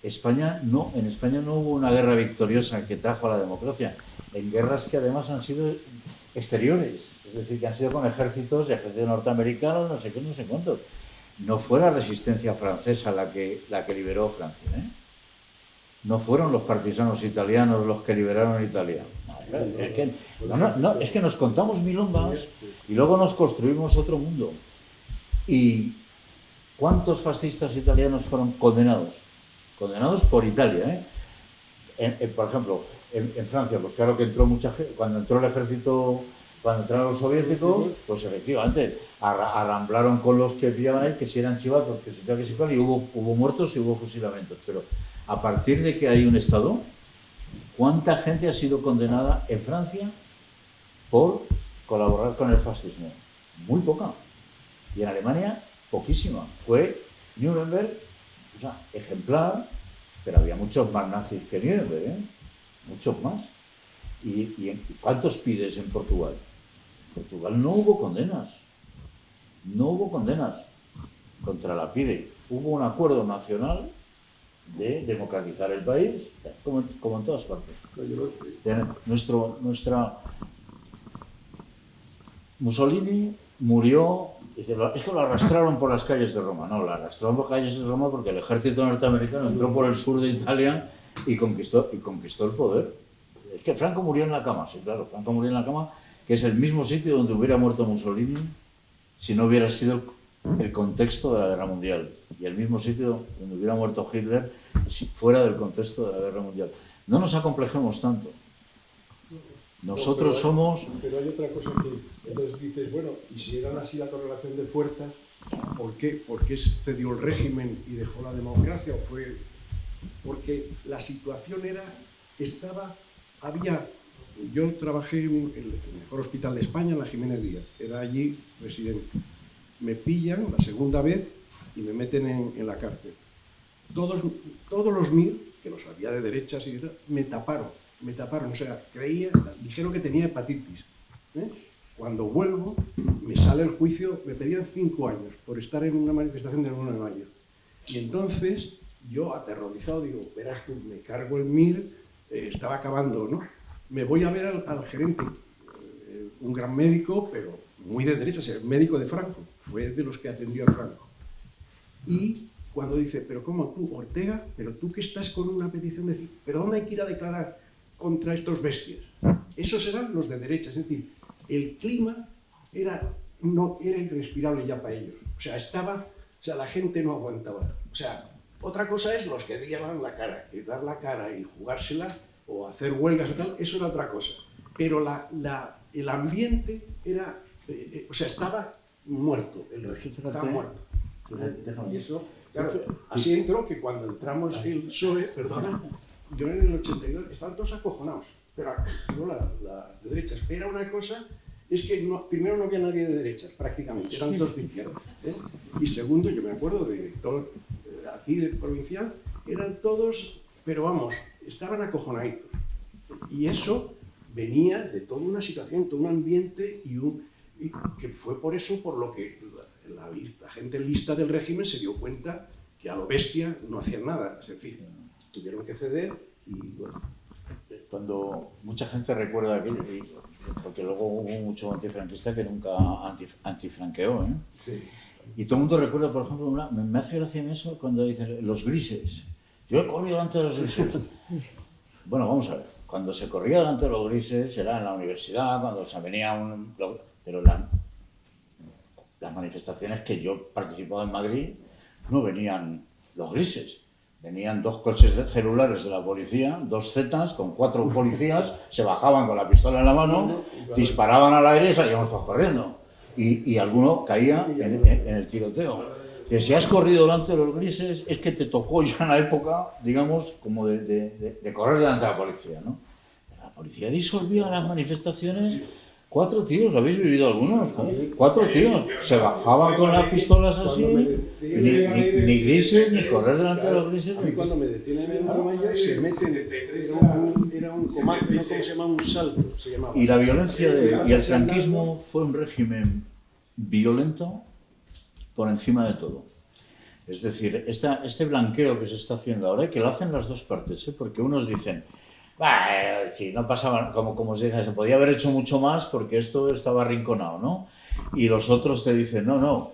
En España no hubo una guerra victoriosa que trajo a la democracia, en guerras que además han sido exteriores, es decir, que han sido con ejércitos norteamericanos, no sé qué, no sé cuántos. No fue la resistencia francesa la que liberó Francia, ¿eh? No fueron los partisanos italianos los que liberaron Italia. Es que nos contamos milongas y luego nos construimos otro mundo. ¿Y cuántos fascistas italianos fueron condenados? Condenados por Italia, ¿eh? Por ejemplo, en Francia, pues claro que entró mucha gente, cuando entró el ejército, cuando entraron los soviéticos, pues efectivamente arramblaron con los que pillaban ahí, que si eran chivatos, que si tal, que si cual, y hubo muertos y hubo fusilamientos. Pero a partir de que hay un Estado, ¿cuánta gente ha sido condenada en Francia por colaborar con el fascismo? Muy poca. Y en Alemania, poquísima. Fue Nuremberg, o sea, ejemplar, pero había muchos más nazis que Nuremberg, ¿eh? Muchos más. ¿Y cuántos pides en Portugal? En Portugal no hubo condenas. No hubo condenas contra la PIDE. Hubo un acuerdo nacional de democratizar el país, como en todas partes. Nuestra Mussolini murió, es que lo arrastraron por las calles de Roma. No, lo arrastraron por las calles de Roma porque el ejército norteamericano entró por el sur de Italia y conquistó el poder. Es que Franco murió en la cama, sí, claro, Franco murió en la cama, que es el mismo sitio donde hubiera muerto Mussolini si no hubiera sido el contexto de la Guerra Mundial, y el mismo sitio donde hubiera muerto Hitler si fuera del contexto de la Guerra Mundial. No nos acomplejemos tanto. Nosotros somos... Pero hay otra cosa que entonces dices, bueno, y si eran así la correlación de fuerzas, ¿por qué cedió el régimen y dejó la democracia? ¿O fue...? Porque la situación yo trabajé en el mejor hospital de España, en la Jiménez Díaz, era allí residente. Me pillan la segunda vez y me meten en la cárcel. Todos los MIR, que los había de derechas y tal, me taparon, o sea, dijeron que tenía hepatitis, ¿eh? Cuando vuelvo, me sale el juicio, me pedían 5 años por estar en una manifestación del 1 de mayo. Y entonces, yo aterrorizado, digo, verás tú, me cargo el MIR, estaba acabando, ¿no? Me voy a ver al gerente, un gran médico, pero muy de derechas, el médico de Franco, fue de los que atendió a Franco. Y cuando dice, pero ¿cómo tú, Ortega? Pero tú que estás con una petición de decir, ¿pero dónde hay que ir a declarar contra estos bestias? Esos eran los de derechas, es decir, el clima era irrespirable ya para ellos. O sea, la gente no aguantaba. O sea, otra cosa es los que daban la cara, que dar la cara y jugársela o hacer huelgas y tal, eso era otra cosa. Pero el ambiente era, o sea, estaba muerto, el registro estaba muerto. Y eso, claro, así entró que cuando entramos el PSOE, perdona, yo en el 82 estaban todos acojonados, pero no la de derechas. Era una cosa, es que primero no había nadie de derechas, prácticamente, eran todos de izquierda, ¿eh? Y segundo, yo me acuerdo de director aquí del provincial, eran todos, pero vamos, estaban acojonaditos. Y eso venía de toda una situación, todo un ambiente y que fue por eso por lo que la gente lista del régimen se dio cuenta que a lo bestia no hacían nada, es decir, tuvieron que ceder y bueno. Cuando mucha gente recuerda aquello, porque luego hubo mucho antifranquista que nunca antifranqueó, ¿eh? Sí. Y todo el mundo recuerda, por ejemplo, me hace gracia en eso cuando dicen los grises. Yo he corrido delante de los grises. Bueno, vamos a ver. Cuando se corría delante de los grises era en la universidad, cuando se venía pero las manifestaciones que yo participaba en Madrid no venían los grises. Venían 2 coches celulares de la policía, 2 Zetas con 4 policías, se bajaban con la pistola en la mano, disparaban al aire y salíamos todos corriendo. Y alguno caía en el tiroteo. Que si has corrido delante de los grises es que te tocó ya en la época, digamos, como de correr delante de la policía, ¿no? La policía disolvía las manifestaciones 4 tíos, ¿lo habéis vivido algunos? A mí- 4 tíos, se bajaban con las pistolas así, ni grises, ni correr delante de los grises. A mí cuando me detienen en Nueva se meten, era un comando, ¿no? ¿Cómo se llama? Un salto, se llamaba. Y la violencia y el franquismo fue un régimen violento por encima de todo. Es decir, este blanqueo que se está haciendo ahora, que lo hacen las dos partes, porque unos dicen, si no pasaba, como os dije, se podía haber hecho mucho más porque esto estaba arrinconado, ¿no? Y los otros te dicen, no,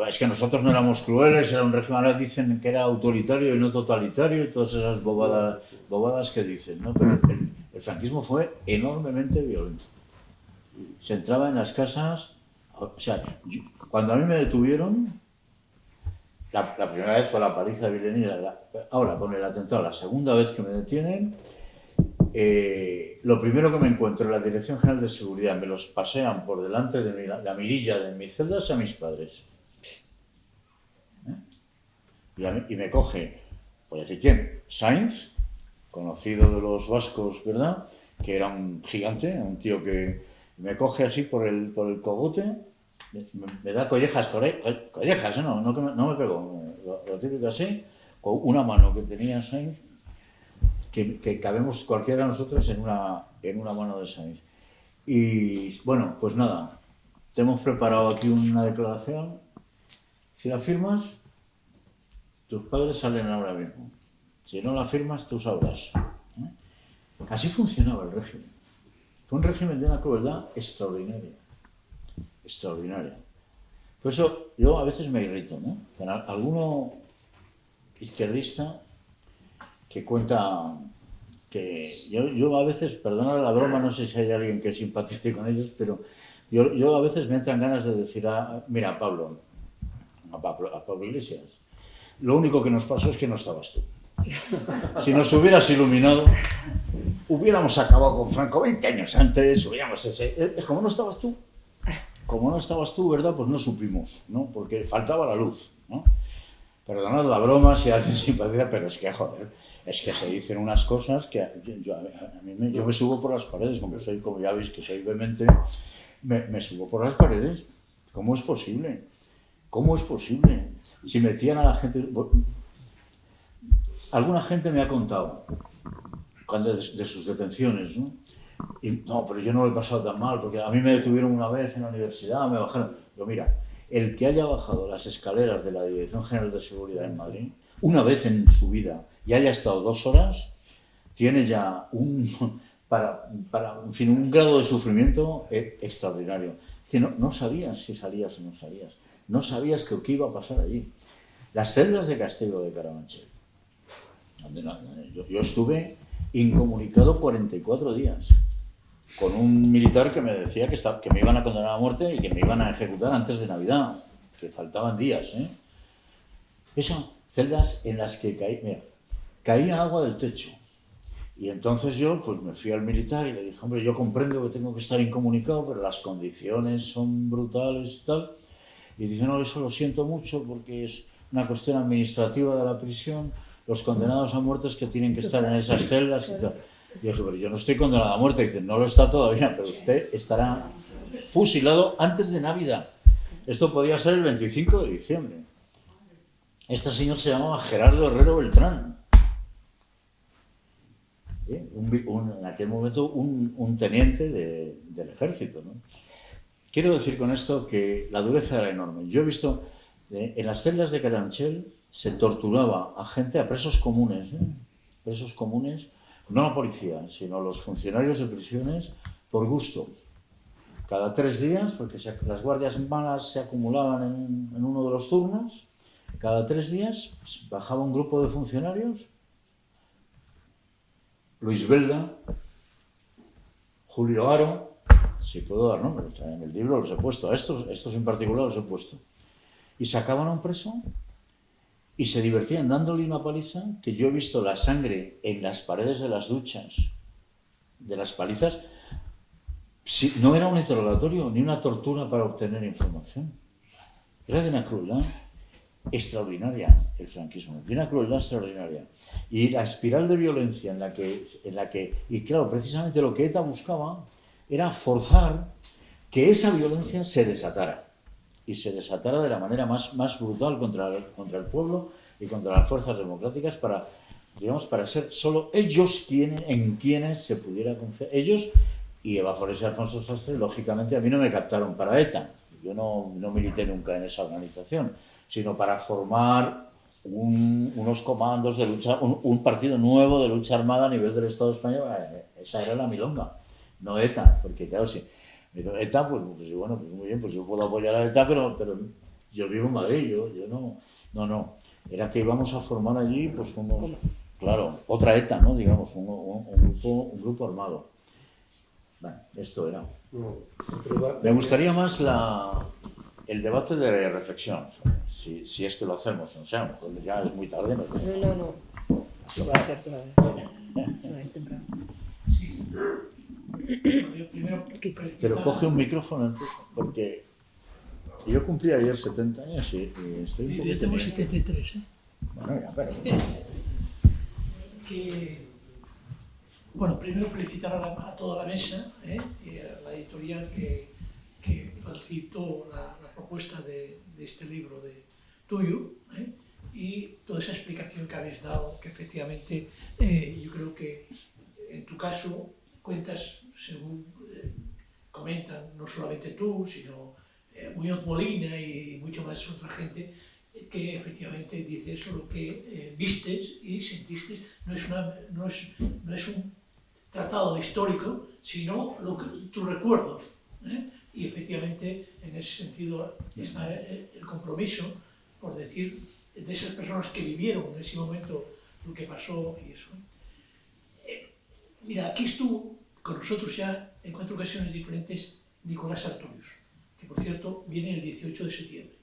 es que nosotros no éramos crueles, era un régimen, ahora dicen que era autoritario y no totalitario y todas esas bobadas que dicen, ¿no? Pero el franquismo fue enormemente violento. Se entraba en las casas, o sea, cuando a mí me detuvieron, la primera vez fue la paliza de Villeneuve, ahora con el atentado, la segunda vez que me detienen, lo primero que me encuentro en la Dirección General de Seguridad, me los pasean por delante de la mirilla de mis celdas a mis padres. Y me coge, voy a decir quién, Sainz, conocido de los vascos, ¿verdad? Que era un gigante, un tío que me coge así por el cogote, me da collejas, no me pegó, lo típico así, con una mano que tenía Sainz, que cabemos cualquiera de nosotros en una mano de Sainz. Y bueno, pues nada, te hemos preparado aquí una declaración. Si la firmas, tus padres salen ahora mismo. Si no la firmas, tú sabrás. Así funcionaba el régimen. Fue un régimen de una crueldad extraordinaria. Extraordinaria. Por eso yo a veces me irrito, ¿no? Con alguno izquierdista que cuenta que yo a veces, perdona la broma, no sé si hay alguien que simpatice con ellos, pero yo a veces me entran ganas de decir, mira, a Pablo Iglesias, lo único que nos pasó es que no estabas tú. Si nos hubieras iluminado, hubiéramos acabado con Franco 20 años antes, como no estabas tú, ¿verdad? Pues no supimos, ¿no? Porque faltaba la luz, ¿no? Perdonad la broma si alguien simpatiza, pero es que, joder, es que se dicen unas cosas que yo me subo por las paredes, como ya veis que soy vehemente, me subo por las paredes. ¿Cómo es posible? ¿Cómo es posible? Si metían a la gente... Alguna gente me ha contado de sus detenciones, ¿no? Y, no, pero yo no lo he pasado tan mal, porque a mí me detuvieron una vez en la universidad, me bajaron... Pero mira, el que haya bajado las escaleras de la Dirección General de Seguridad en Madrid, una vez en su vida, y haya estado 2 horas, tiene ya un grado de sufrimiento extraordinario. Que no sabías si salías o no salías. No sabías qué iba a pasar allí. Las celdas de castigo de Carabanchel. Yo estuve incomunicado 44 días con un militar que me decía que me iban a condenar a muerte y que me iban a ejecutar antes de Navidad, que faltaban días, ¿eh? Eso, celdas en las que caía agua del techo. Y entonces yo pues me fui al militar y le dije, hombre, yo comprendo que tengo que estar incomunicado, pero las condiciones son brutales y tal. Y dice, no, eso lo siento mucho porque es una cuestión administrativa de la prisión, los condenados a muerte es que tienen que estar en esas celdas y tal. Y yo dije, pero yo no estoy condenado a muerte. Y dice, no lo está todavía, pero usted estará fusilado antes de Navidad. Esto podía ser el 25 de diciembre. Este señor se llamaba Gerardo Herrero Beltrán. En aquel momento un teniente del ejército, ¿no? Quiero decir con esto que la dureza era enorme. Yo he visto en las celdas de Carabanchel se torturaba a presos comunes, no la policía, sino los funcionarios de prisiones por gusto. Cada 3 días, porque las guardias malas se acumulaban en uno de los turnos, cada 3 días bajaba un grupo de funcionarios, Luis Belda, Julio Aro, si puedo dar nombres, en el libro los he puesto, a estos en particular los he puesto, y sacaban a un preso y se divertían dándole una paliza, que yo he visto la sangre en las paredes de las duchas, de las palizas. No era un interrogatorio ni una tortura para obtener información. Era de una crueldad extraordinaria el franquismo, de una crueldad extraordinaria. Y la espiral de violencia en la que y claro, precisamente lo que ETA buscaba era forzar que esa violencia se desatara. Y se desatara de la manera más brutal contra el pueblo y contra las fuerzas democráticas para, digamos, para ser solo ellos en quienes se pudiera confiar. Ellos y Eva Forés y Alfonso Sastre, lógicamente, a mí no me captaron para ETA. Yo no milité nunca en esa organización, sino para formar unos comandos de lucha, un partido nuevo de lucha armada a nivel del Estado español. Esa era la milonga, no ETA, porque claro, sí. ETA, pues bueno, pues muy bien, pues yo puedo apoyar a ETA, pero yo vivo en Madrid, yo no. Era que íbamos a formar allí, pues claro, otra ETA, ¿no? Digamos, un grupo armado. Bueno, esto era. Me gustaría más el debate de reflexión, si es que lo hacemos, no sé, a lo mejor ya es muy tarde. No. Lo voy a hacer todavía. No, es temprano. Pero coge un micrófono, entonces, porque yo cumplí ayer 70 años y estoy un poquito... Yo tengo 73, ¿eh? Bueno, ya, pero... Bueno, primero felicitar a toda la mesa y a la editorial que facilitó la propuesta de este libro tuyo y toda esa explicación que habéis dado, que efectivamente yo creo que en tu caso cuentas, según comentan, no solamente tú, sino Muñoz Molina y mucho más otra gente, que efectivamente dices lo que vistes y sentiste. No es un tratado histórico, sino tus recuerdos. Y efectivamente, en ese sentido, está el compromiso, por decir, de esas personas que vivieron en ese momento lo que pasó y eso. Mira, aquí estuvo con nosotros ya en 4 ocasiones diferentes Nicolás Sartorius, que por cierto viene el 18 de septiembre.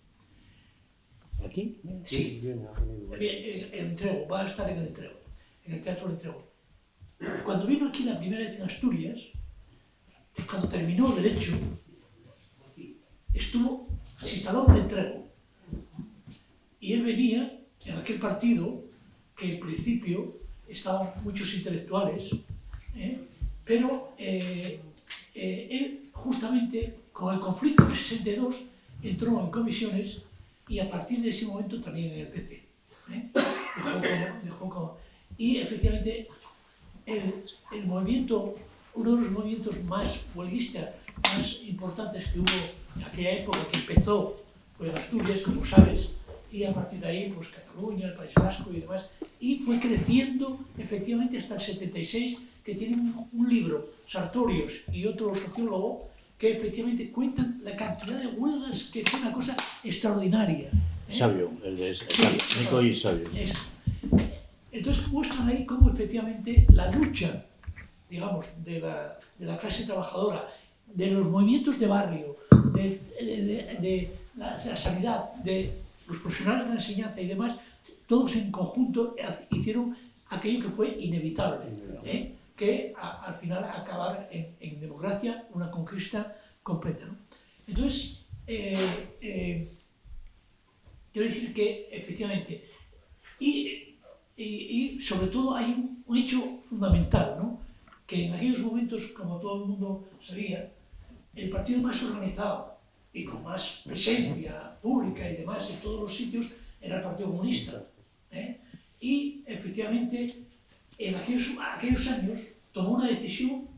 ¿Aquí? Sí, el entrego, va a estar en el entrego, en el Teatro del Entrego. Cuando vino aquí la primera vez en Asturias, cuando terminó el Derecho, se instaló en el Entrego. Y él venía en aquel partido que en principio estaban muchos intelectuales, pero él justamente con el conflicto del 62 entró en comisiones y a partir de ese momento también en el PC. Y efectivamente el movimiento, uno de los movimientos más huelguistas, más importantes que hubo en aquella época, que empezó pues, en Asturias, como sabes, y a partir de ahí, pues Cataluña, el País Vasco y demás, y fue creciendo efectivamente hasta el 76, que tienen un libro, Sartorius y otro sociólogo, que efectivamente cuentan la cantidad de huelgas, que es una cosa extraordinaria. Sabio, el de Nico y Sabio. Entonces muestran ahí cómo efectivamente la lucha, digamos, de la clase trabajadora, de los movimientos de barrio, de la sanidad, de los profesionales de la enseñanza y demás, todos en conjunto hicieron aquello que fue inevitable, que al final acabar en democracia, una conquista completa, ¿no? Entonces, quiero decir que efectivamente, y sobre todo hay un hecho fundamental, ¿no? Que en aquellos momentos, como todo el mundo sabía, el partido más organizado y con más presencia pública y demás en todos los sitios era el Partido Comunista. Y efectivamente, en aquellos años tomó una decisión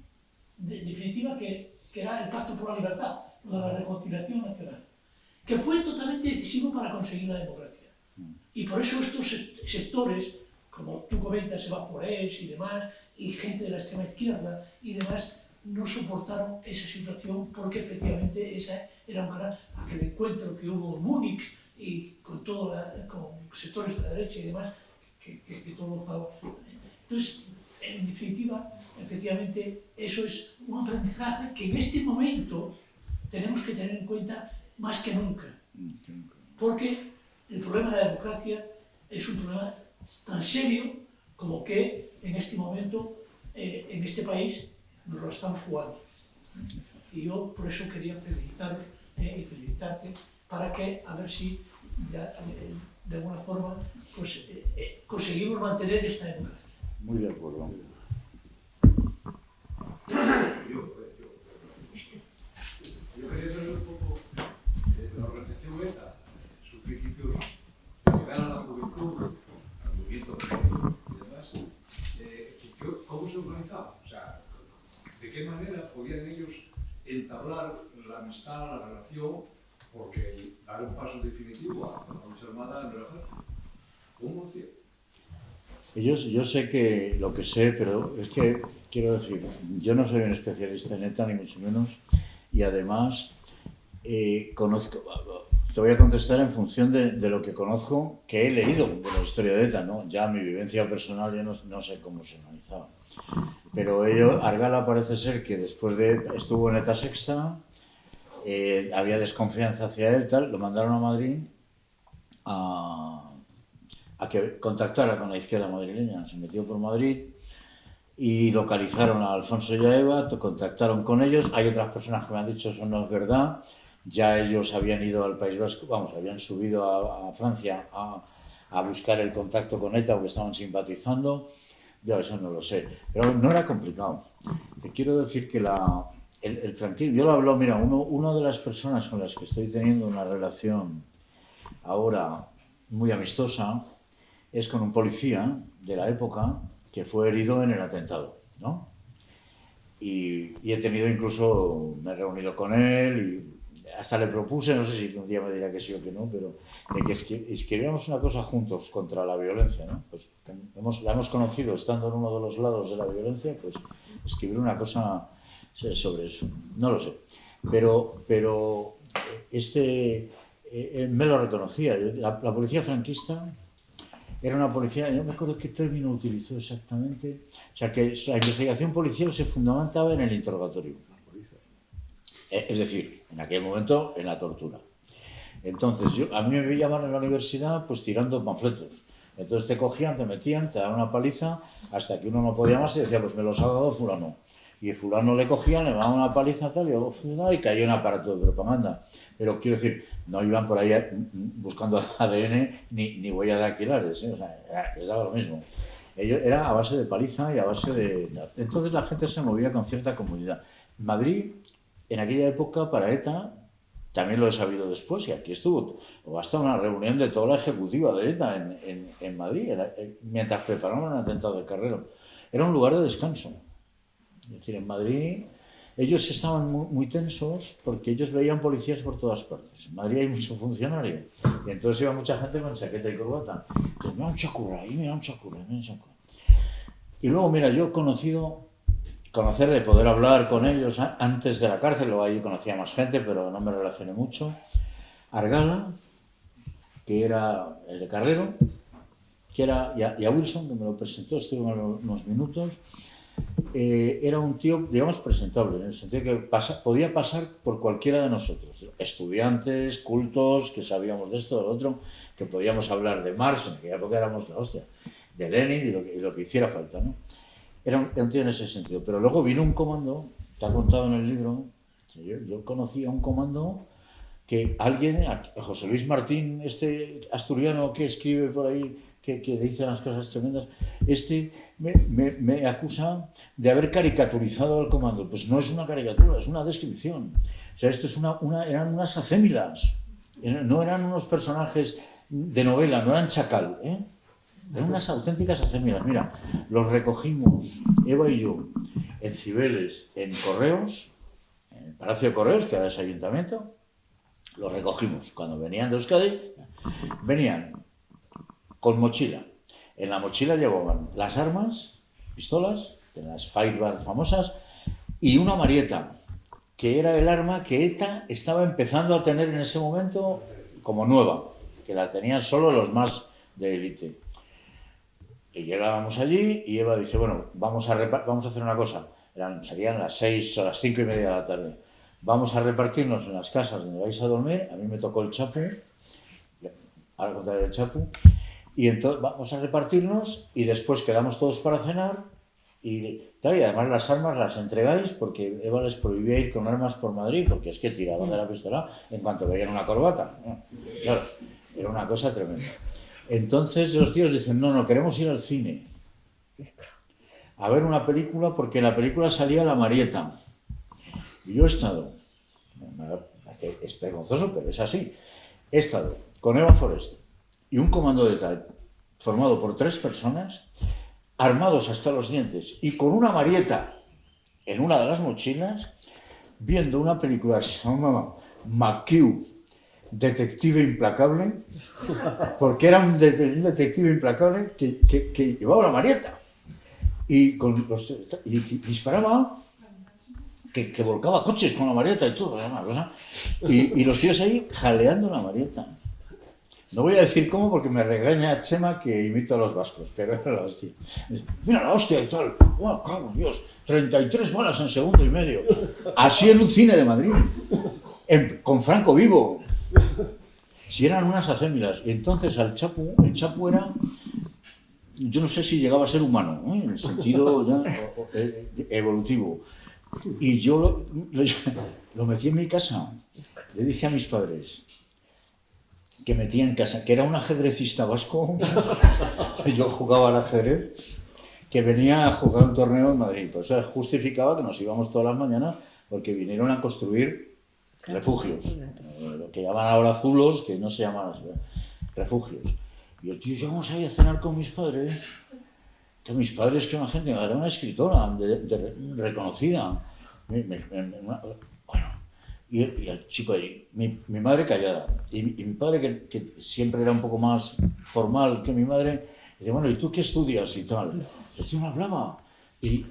definitiva que era el Pacto por la Libertad, de la reconciliación nacional, que fue totalmente decisivo para conseguir la democracia. Y por eso estos sectores, como tú comentas, Eva Forés y demás, y gente de la extrema izquierda y demás, no soportaron esa situación porque efectivamente esa era aquel encuentro que hubo en Múnich y con sectores de la derecha y demás, que todo fue. Entonces, en definitiva, efectivamente, eso es un aprendizaje que en este momento tenemos que tener en cuenta más que nunca. Porque el problema de la democracia es un problema tan serio como que en este momento, en este país, nos lo estamos jugando. Y yo por eso quería felicitaros y felicitarte para que, a ver si de alguna forma pues, conseguimos mantener esta democracia. Muy de acuerdo. amistad, la relación, porque dar un paso definitivo hacia la lucha armada no era fácil. ¿Cómo hacía? Yo sé que lo que sé, pero es que quiero decir, yo no soy un especialista en ETA, ni mucho menos, y además conozco, te voy a contestar en función de lo que conozco, que he leído de la historia de ETA, ¿no? Ya mi vivencia personal ya no sé cómo se analizaba. Pero Argala parece ser que después estuvo en ETA Sexta, había desconfianza hacia él, tal, lo mandaron a Madrid a que contactara con la izquierda madrileña. Se metió por Madrid y localizaron a Alfonso y a Eva, contactaron con ellos. Hay otras personas que me han dicho eso no es verdad. Ya ellos habían ido al País Vasco, vamos, habían subido a Francia a buscar el contacto con ETA o que estaban simpatizando. Yo eso no lo sé, pero no era complicado. Te quiero decir que el franquismo, yo lo hablo, mira, una de las personas con las que estoy teniendo una relación ahora muy amistosa es con un policía de la época que fue herido en el atentado, ¿no? Y he tenido incluso, me he reunido con él y hasta le propuse, no sé si un día me dirá que sí o que no, pero de que escribiéramos una cosa juntos contra la violencia, ¿no? Pues la hemos conocido estando en uno de los lados de la violencia, pues escribir una cosa sobre eso, no lo sé. Pero me lo reconocía. La policía franquista era una policía, no me acuerdo qué término utilizó exactamente, o sea que la investigación policial se fundamentaba en el interrogatorio. Es decir, en aquel momento en la tortura. Entonces, a mí me llamaban en la universidad pues tirando panfletos. Entonces te cogían, te metían, te daban una paliza hasta que uno no podía más y decía, pues me los ha dado fulano. Y fulano le cogían, le daban una paliza tal, y cayó un aparato de propaganda. Pero quiero decir, no iban por ahí buscando ADN ni huellas dactilares, ¿eh? O sea, les daba lo mismo. Era a base de paliza y a base de... Entonces la gente se movía con cierta comodidad. Madrid, en aquella época, para ETA, también lo he sabido después, y aquí estuvo, hasta una reunión de toda la ejecutiva de ETA en Madrid, mientras preparaban el atentado de Carrero. Era un lugar de descanso. Es decir, en Madrid ellos estaban muy tensos porque ellos veían policías por todas partes. En Madrid hay mucho funcionario. Y entonces iba mucha gente con chaqueta y corbata. Entonces, me da un chacurra, ahí me da un chacurra, me da un chacurra. Y luego, mira, yo he conocer de poder hablar con ellos antes de la cárcel, luego ahí conocía más gente, pero no me relacioné mucho. Argala, que era el de Carrero, y a Wilson, que me lo presentó, estuve unos minutos. Era un tío, digamos, presentable, en el sentido que podía pasar por cualquiera de nosotros, estudiantes, cultos, que sabíamos de esto, de lo otro, que podíamos hablar de Marx, en aquella época éramos la hostia, de Lenin y lo que hiciera falta, ¿no? Era un tío en ese sentido, pero luego vino un comando, te ha contado en el libro, yo conocí a un comando que alguien, José Luis Martín, este asturiano que escribe por ahí, que dice unas cosas tremendas, me acusa de haber caricaturizado al comando. Pues no es una caricatura, es una descripción. O sea, esto eran unas acémilas, no eran unos personajes de novela, no eran chacal, ¿eh? Eran unas auténticas acémilas. Mira, los recogimos, Eva y yo, en Cibeles, en Correos, en el Palacio de Correos, que ahora es ayuntamiento, los recogimos. Cuando venían de Euskadi, venían con mochila. En la mochila llevaban las armas, pistolas, de las Firebar famosas, y una marieta, que era el arma que ETA estaba empezando a tener en ese momento como nueva, que la tenían solo los más de élite. Y llegábamos allí y Eva dice, bueno, vamos a hacer una cosa. Serían las 6 o las 5:30 de la tarde. Vamos a repartirnos en las casas donde vais a dormir. A mí me tocó el chapu, ahora contaré el chapu. Y entonces vamos a repartirnos y después quedamos todos para cenar y además las armas las entregáis porque Eva les prohibía ir con armas por Madrid porque es que tiraban de la pistola en cuanto veían una corbata. Claro, era una cosa tremenda. Entonces los tíos dicen, no, queremos ir al cine a ver una película porque en la película salía la Marieta. Y yo he estado, es vergonzoso, pero es así, he estado con Eva Forest y un comando de ETA formado por 3 personas, armados hasta los dientes y con una Marieta en una de las mochilas, viendo una película que se llamaba McHugh, Detective Implacable, porque era un detective implacable que llevaba la Marieta y disparaba, que volcaba coches con la Marieta y todo, era una cosa. Y los tíos ahí jaleando la Marieta. No voy a decir cómo porque me regaña Chema que imito a los vascos, pero era la hostia. Mira la hostia y tal. ¡Oh, cabrón, Dios! 33 balas en segundo y medio. Así en un cine de Madrid. Con Franco vivo. Si eran unas acémilas. Y entonces el Chapu era... Yo no sé si llegaba a ser humano, ¿eh? En el sentido ya evolutivo. Y yo lo metí en mi casa. Le dije a mis padres que metía en casa, que era un ajedrecista vasco, que yo jugaba al ajedrez, que venía a jugar un torneo en Madrid. Pues eso justificaba que nos íbamos todas las mañanas porque vinieron a construir refugios, lo que llaman ahora zulos, que no se llaman así, refugios. Y el tío, llegamos ahí a cenar con mis padres, que mis padres, que una gente, era una escritora reconocida. Bueno, y el chico ahí, mi madre callada, y mi padre, que siempre era un poco más formal que mi madre, dice, bueno, ¿y tú qué estudias y tal? El tío me hablaba, y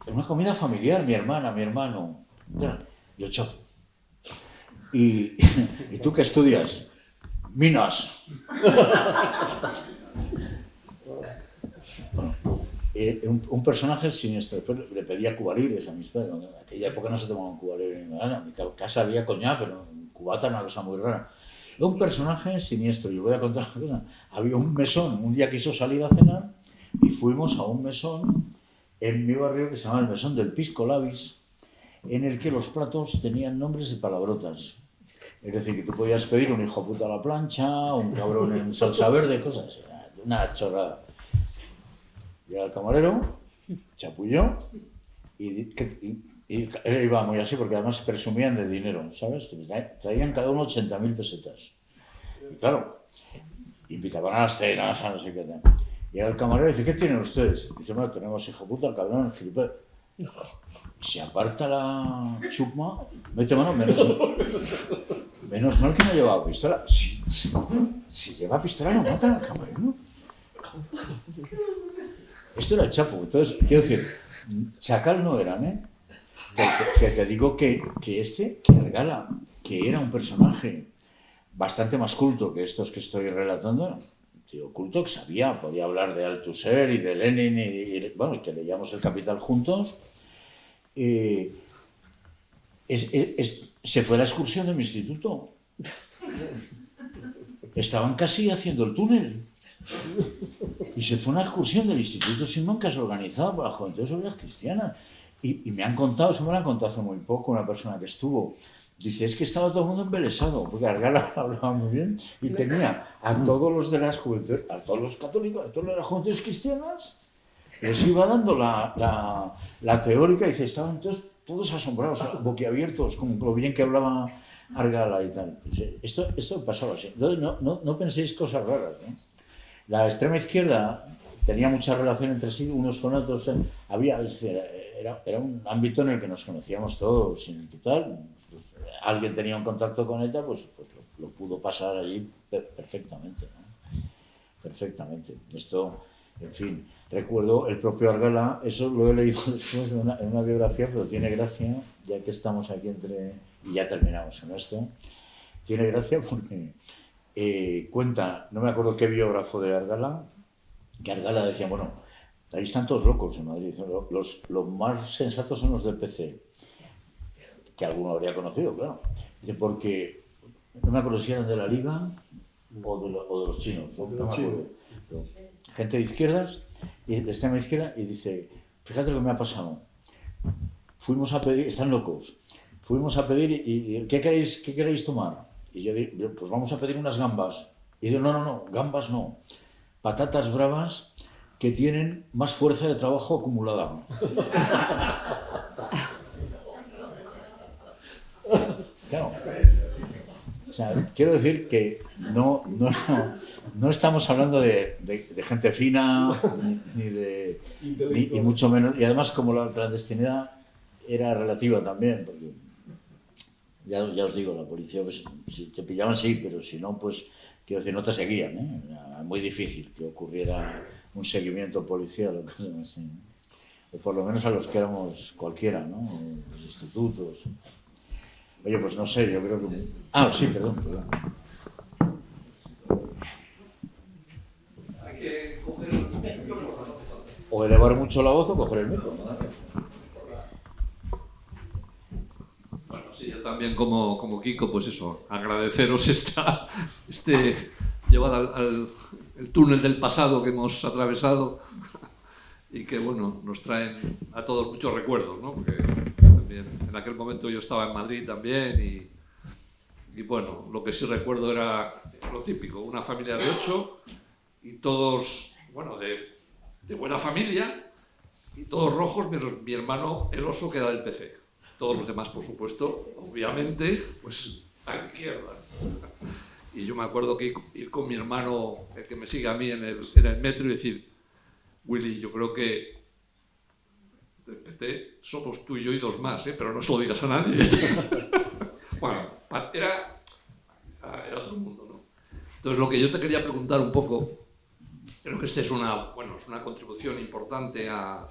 en una comida familiar, mi hermana, mi hermano, y el Chapo. ¿Y tú qué estudias? Minas. Bueno, un personaje siniestro. Después le pedía cubalires a mis padres. En aquella época no se tomaban cubalires en casa. En mi casa había coñac, pero cubata era una cosa muy rara. Era un personaje siniestro. Yo voy a contar una cosa. Había un mesón. Un día quiso salir a cenar y fuimos a un mesón en mi barrio que se llama el Mesón del Pisco Labis, en el que los platos tenían nombres de palabrotas. Es decir, que tú podías pedir un hijo puta a la plancha, un cabrón en salsa verde, cosas así. Una chorrada. Llega el camarero, chapulló, y él iba muy así, porque además presumían de dinero, ¿sabes? Traían cada uno 80.000 pesetas. Y claro, invitaban a las cenas, a no sé qué. Llega el camarero y dice, ¿qué tienen ustedes? Dice, bueno, tenemos hijo puta, el cabrón, el gilipollas. Se aparta la chupma, mete mano, menos mal que no llevaba pistola. Si lleva pistola no matan al camarero. Esto era el Chapo. Entonces, quiero decir, chacal no eran, ¿eh? Que te digo que Argala, que era un personaje bastante más culto que estos que estoy relatando, tío culto que sabía, podía hablar de Althusser y de Lenin y bueno, que leíamos El Capital juntos. Se fue a la excursión de mi instituto. Estaban casi haciendo el túnel. Y se fue a una excursión del Instituto Simancas organizada por la Juventud Obreras Cristianas. Y me han contado, eso me lo han contado hace muy poco, una persona que estuvo. Dice, es que estaba todo el mundo embelesado, porque Argala hablaba muy bien y tenía a todos los de las juventudes, a todos los católicos, a todos los de las Juventudes Cristianas, les iba dando la teórica y dice, estaban todos asombrados, boquiabiertos, con lo bien que hablaba Argala y tal. Esto pasaba así. No penséis cosas raras, ¿eh? La extrema izquierda tenía mucha relación entre sí, unos con otros. Era un ámbito en el que nos conocíamos todos, en el que tal, alguien tenía un contacto con ETA, pues lo pudo pasar allí perfectamente, ¿no? Perfectamente. Esto, en fin, recuerdo el propio Argala, eso lo he leído después en una biografía, pero tiene gracia, ya que estamos aquí y ya terminamos con esto, tiene gracia porque cuenta, no me acuerdo qué biógrafo de Argala, que Argala decía, bueno, ahí están todos locos en Madrid, los más sensatos son los del PC, que alguno habría conocido, claro, dice, porque no me acuerdo si eran de la Liga o de los chinos, no me acuerdo, pero gente de izquierdas, y de extrema izquierda, y dice, fíjate lo que me ha pasado, fuimos a pedir, están locos, fuimos a pedir, y ¿qué queréis tomar? Y yo digo, pues vamos a pedir unas gambas. Y digo, no, gambas no. Patatas bravas que tienen más fuerza de trabajo acumulada. Claro. O sea, quiero decir que no estamos hablando de gente fina, ni mucho menos. Y además, como la clandestinidad era relativa también, porque ya os digo, la policía, pues, si te pillaban sí, pero si no, pues, quiero decir, no te seguían, ¿eh? Era muy difícil que ocurriera un seguimiento policial o cosas así, ¿no? O por lo menos a los que éramos cualquiera, ¿no? Los institutos. Oye, pues no sé, yo creo que... Ah, sí, perdón. Hay que coger el micrófono. O elevar mucho la voz o coger el micro. Bueno, sí, yo también como Kiko, pues eso, agradeceros llevar el túnel del pasado que hemos atravesado y que, bueno, nos traen a todos muchos recuerdos, ¿no? Porque también en aquel momento yo estaba en Madrid también y bueno, lo que sí recuerdo era lo típico, una familia de 8 y todos, bueno, de buena familia y todos rojos menos mi hermano el oso que era del PC. Todos los demás, por supuesto, obviamente, pues a la izquierda. Y yo me acuerdo que ir con mi hermano, el que me sigue a mí en el metro y decir: Willy, yo creo que del PT somos tú y yo y 2 más, pero no se lo digas a nadie. Bueno, era otro mundo, ¿no? Entonces, lo que yo te quería preguntar un poco, creo que esta es una contribución importante a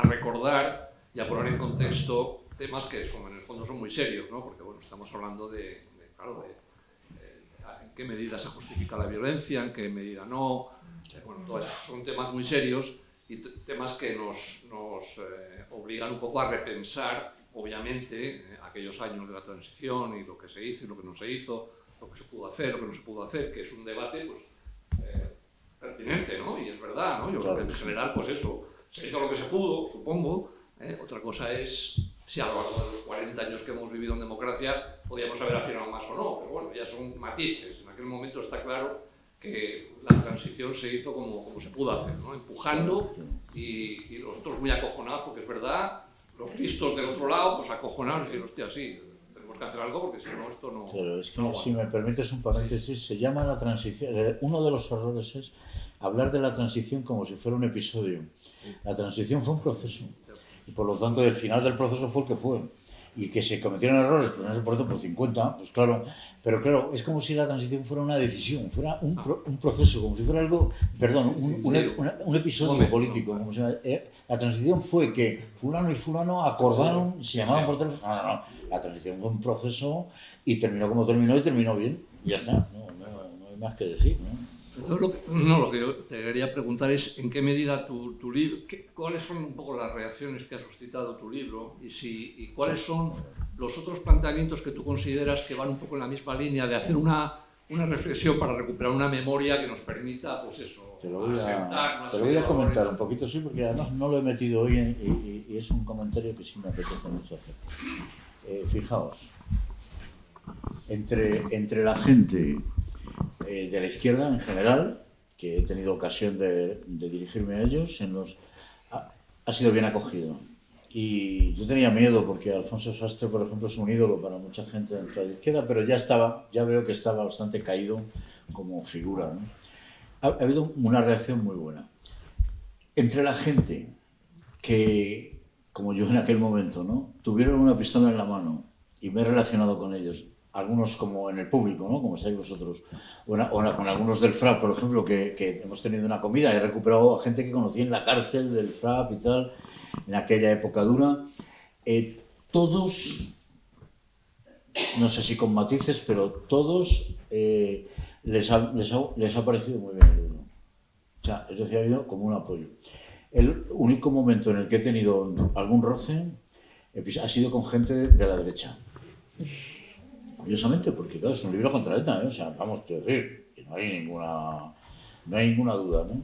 recordar y a poner en contexto temas que en el fondo son muy serios, ¿no? Porque, bueno, estamos hablando de en qué medida se justifica la violencia, en qué medida no. Bueno, todos son temas muy serios y temas que nos obligan un poco a repensar, obviamente, aquellos años de la transición y lo que se hizo y lo que no se hizo, lo que se pudo hacer, lo que no se pudo hacer, que es un debate, pues, pertinente, ¿no? Y es verdad, ¿no? Yo creo que en general, pues eso, se hizo lo que se pudo, supongo. Otra cosa es si a lo largo de los 40 años que hemos vivido en democracia podíamos haber afirmado más o no, pero bueno, ya son matices. En aquel momento está claro que la transición se hizo como se pudo hacer, ¿no? Empujando y los otros muy acojonados, porque es verdad, los listos del otro lado, pues acojonados y decir, hostia, sí, tenemos que hacer algo porque si no, esto no... Claro, es que no si me permites un paréntesis, se llama la transición, uno de los errores es hablar de la transición como si fuera un episodio. La transición fue un proceso y por lo tanto el final del proceso fue el que fue. Y que se cometieron errores, pues no sé, por ejemplo, por 50, pues claro, pero claro, es como si la transición fuera una decisión, fuera un proceso, como si fuera algo, perdón, un episodio político. Como si, la transición fue que fulano y fulano acordaron, se llamaban por teléfono. No, la transición fue un proceso y terminó como terminó y terminó bien, y ya está, no hay más que decir, ¿no? Entonces, lo que yo te quería preguntar es en qué medida tu libro, cuáles son un poco las reacciones que ha suscitado tu libro y cuáles son los otros planteamientos que tú consideras que van un poco en la misma línea de hacer una reflexión para recuperar una memoria que nos permita, pues eso, te lo voy asentar. Te lo voy a comentar un poquito, sí, porque además no lo he metido hoy y es un comentario que sí me apetece mucho hacer. Fijaos, entre la gente de la izquierda en general, que he tenido ocasión de dirigirme a ellos, ha sido bien acogido. Y yo tenía miedo porque Alfonso Sastre, por ejemplo, es un ídolo para mucha gente dentro de la izquierda, pero ya veo que estaba bastante caído como figura, ¿no? Ha habido una reacción muy buena. Entre la gente que, como yo en aquel momento, ¿no?, tuvieron una pistola en la mano y me he relacionado con ellos, algunos como en el público, ¿no?, como estáis vosotros, o con algunos del FRAP, por ejemplo, que hemos tenido una comida, he recuperado a gente que conocí en la cárcel del FRAP y tal, en aquella época dura, todos, no sé si con matices, pero todos les ha parecido muy bien el libro. O sea, es decir, ha habido como un apoyo. El único momento en el que he tenido algún roce ha sido con gente de la derecha. Curiosamente, porque claro, es un libro contra ETA, o sea, vamos, quiero decir, que no hay ninguna duda, ¿no?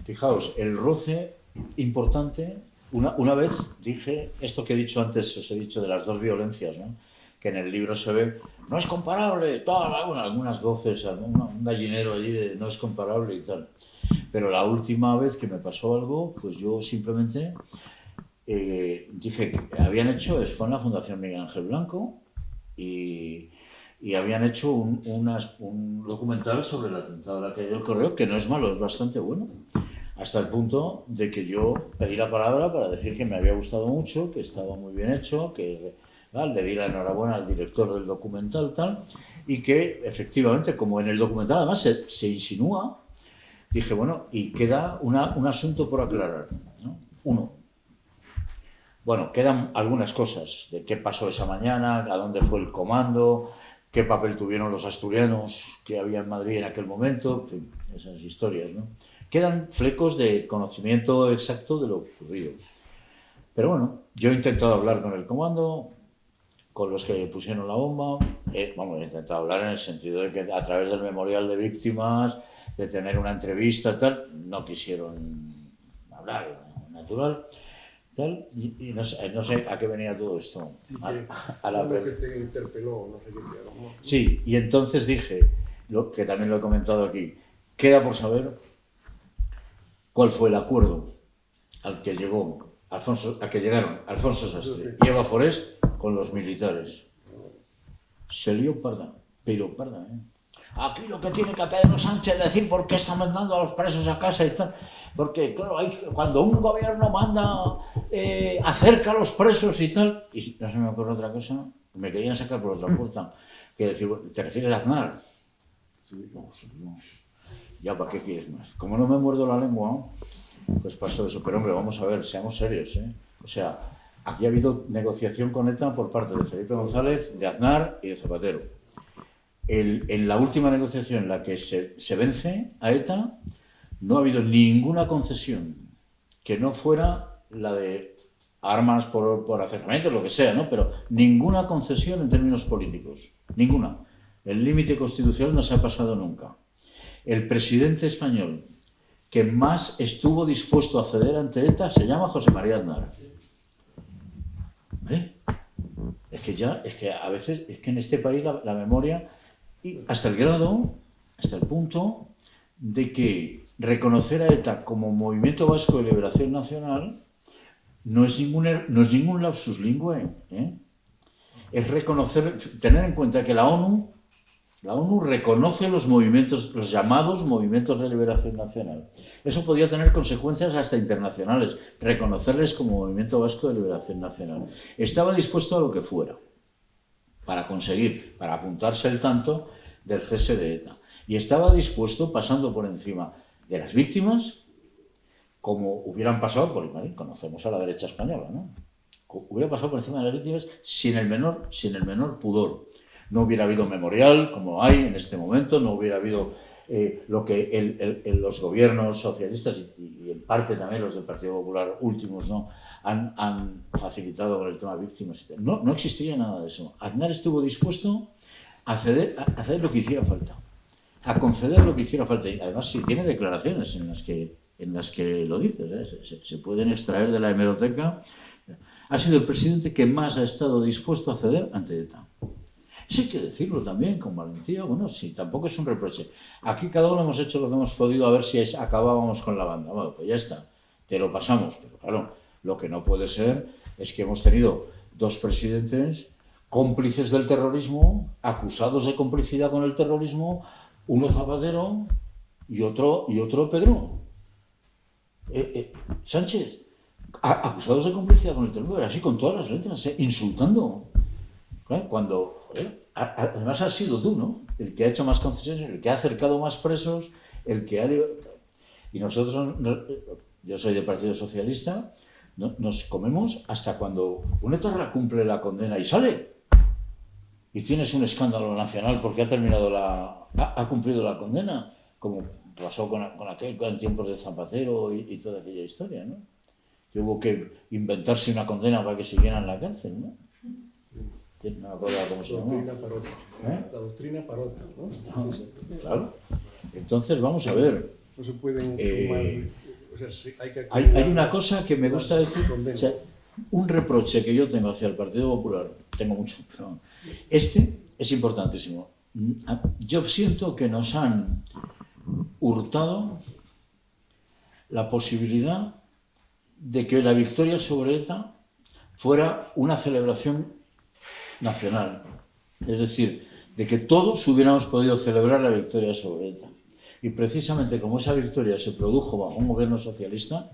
Fijaos, el roce importante, una vez dije, esto que he dicho antes, os he dicho de las dos violencias, ¿no?, que en el libro se ve, no es comparable, tal, bueno, algunas voces, un gallinero allí de no es comparable y tal. Pero la última vez que me pasó algo, pues yo simplemente dije que fue en la Fundación Miguel Ángel Blanco, y habían hecho un documental sobre el atentado de la calle del Correo, que no es malo, es bastante bueno, hasta el punto de que yo pedí la palabra para decir que me había gustado mucho, que estaba muy bien hecho, que ¿vale? Le di la enhorabuena al director del documental, tal, y que efectivamente, como en el documental además se insinúa, dije, bueno, y queda un asunto por aclarar, ¿no? Uno, bueno, quedan algunas cosas de qué pasó esa mañana, a dónde fue el comando, qué papel tuvieron los asturianos que había en Madrid en aquel momento, en fin, esas historias, ¿no? Quedan flecos de conocimiento exacto de lo ocurrido. Pero bueno, yo he intentado hablar con el comando, con los que pusieron la bomba, he intentado hablar en el sentido de que a través del memorial de víctimas, de tener una entrevista, tal, no quisieron hablar, natural, tal, y no sé a qué venía todo esto. Sí, a la que te interpeló, no sé qué te hago, ¿no? Sí, y entonces dije, que también lo he comentado aquí, queda por saber cuál fue el acuerdo al que llegaron Alfonso Sastre y Eva Forés con los militares. Se lió parda, pero parda, ¿eh? Aquí lo que tiene que Pedro Sánchez decir por qué está mandando a los presos a casa y tal, porque claro, cuando un gobierno manda, acerca a los presos y tal, y no se me ocurre otra cosa, me querían sacar por otra puerta, que decir, ¿te refieres a Aznar? Sí, no. Ya, ¿para qué quieres más? Como no me muerdo la lengua, pues pasó eso. Pero hombre, vamos a ver, seamos serios, ¿eh? O sea, aquí ha habido negociación con ETA por parte de Felipe González, de Aznar y de Zapatero. En la última negociación en la que se vence a ETA, no ha habido ninguna concesión que no fuera la de armas por acercamiento, lo que sea, ¿no? Pero ninguna concesión en términos políticos, ninguna. El límite constitucional no se ha pasado nunca. El presidente español que más estuvo dispuesto a ceder ante ETA se llama José María Aznar. ¿Vale? Es que a veces, es que en este país la memoria, y hasta el punto de que reconocer a ETA como Movimiento Vasco de Liberación Nacional no es ningún lapsus linguae, ¿eh? Es reconocer, tener en cuenta que la ONU reconoce los llamados movimientos de liberación nacional. Eso podía tener consecuencias hasta internacionales, reconocerles como Movimiento Vasco de Liberación Nacional. Estaba dispuesto a lo que fuera para apuntarse el tanto del cese de ETA. Y estaba dispuesto, pasando por encima de las víctimas, como hubieran pasado, conocemos a la derecha española, ¿no? Hubiera pasado por encima de las víctimas sin el menor pudor. No hubiera habido memorial, como hay en este momento, no hubiera habido lo que los gobiernos socialistas y en parte también los del Partido Popular últimos, ¿no?, han facilitado con el tema de víctimas. No existía nada de eso. Aznar estuvo dispuesto a hacer lo que hiciera falta, a conceder lo que hiciera falta. Y además, sí, tiene declaraciones en las que lo dice, ¿eh? Se pueden extraer de la hemeroteca. Ha sido el presidente que más ha estado dispuesto a ceder ante ETA. Eso hay que decirlo también con valentía. Bueno, sí, tampoco es un reproche. Aquí cada uno hemos hecho lo que hemos podido a ver si acabábamos con la banda. Bueno, pues ya está, te lo pasamos. Pero claro, lo que no puede ser es que hemos tenido dos presidentes cómplices del terrorismo, acusados de complicidad con el terrorismo, uno Zapatero y otro Pedro Sánchez, acusados de complicidad con el terrorismo, así con todas las letras, insultando. ¿Claro? Cuando, además has sido tú, ¿no?, el que ha hecho más concesiones, el que ha acercado más presos, el que ha... Y nosotros, yo soy del Partido Socialista, nos comemos hasta cuando un etarra cumple la condena y sale. Y tienes un escándalo nacional porque ha cumplido la condena, como pasó con aquel en tiempos de Zapatero y toda aquella historia, ¿no? Que hubo que inventarse una condena para que siguiera en la cárcel, ¿no? No me acuerdo cómo se llama. La doctrina Parot, ¿no? Sí. Claro. Entonces, vamos a ver. No se pueden sumar, o sea, sí, hay una cosa que me gusta decir, o sea, un reproche que yo tengo hacia el Partido Popular, tengo mucho, pero este es importantísimo. Yo siento que nos han hurtado la posibilidad de que la victoria sobre ETA fuera una celebración nacional, es decir, de que todos hubiéramos podido celebrar la victoria sobre ETA. Y precisamente como esa victoria se produjo bajo un gobierno socialista,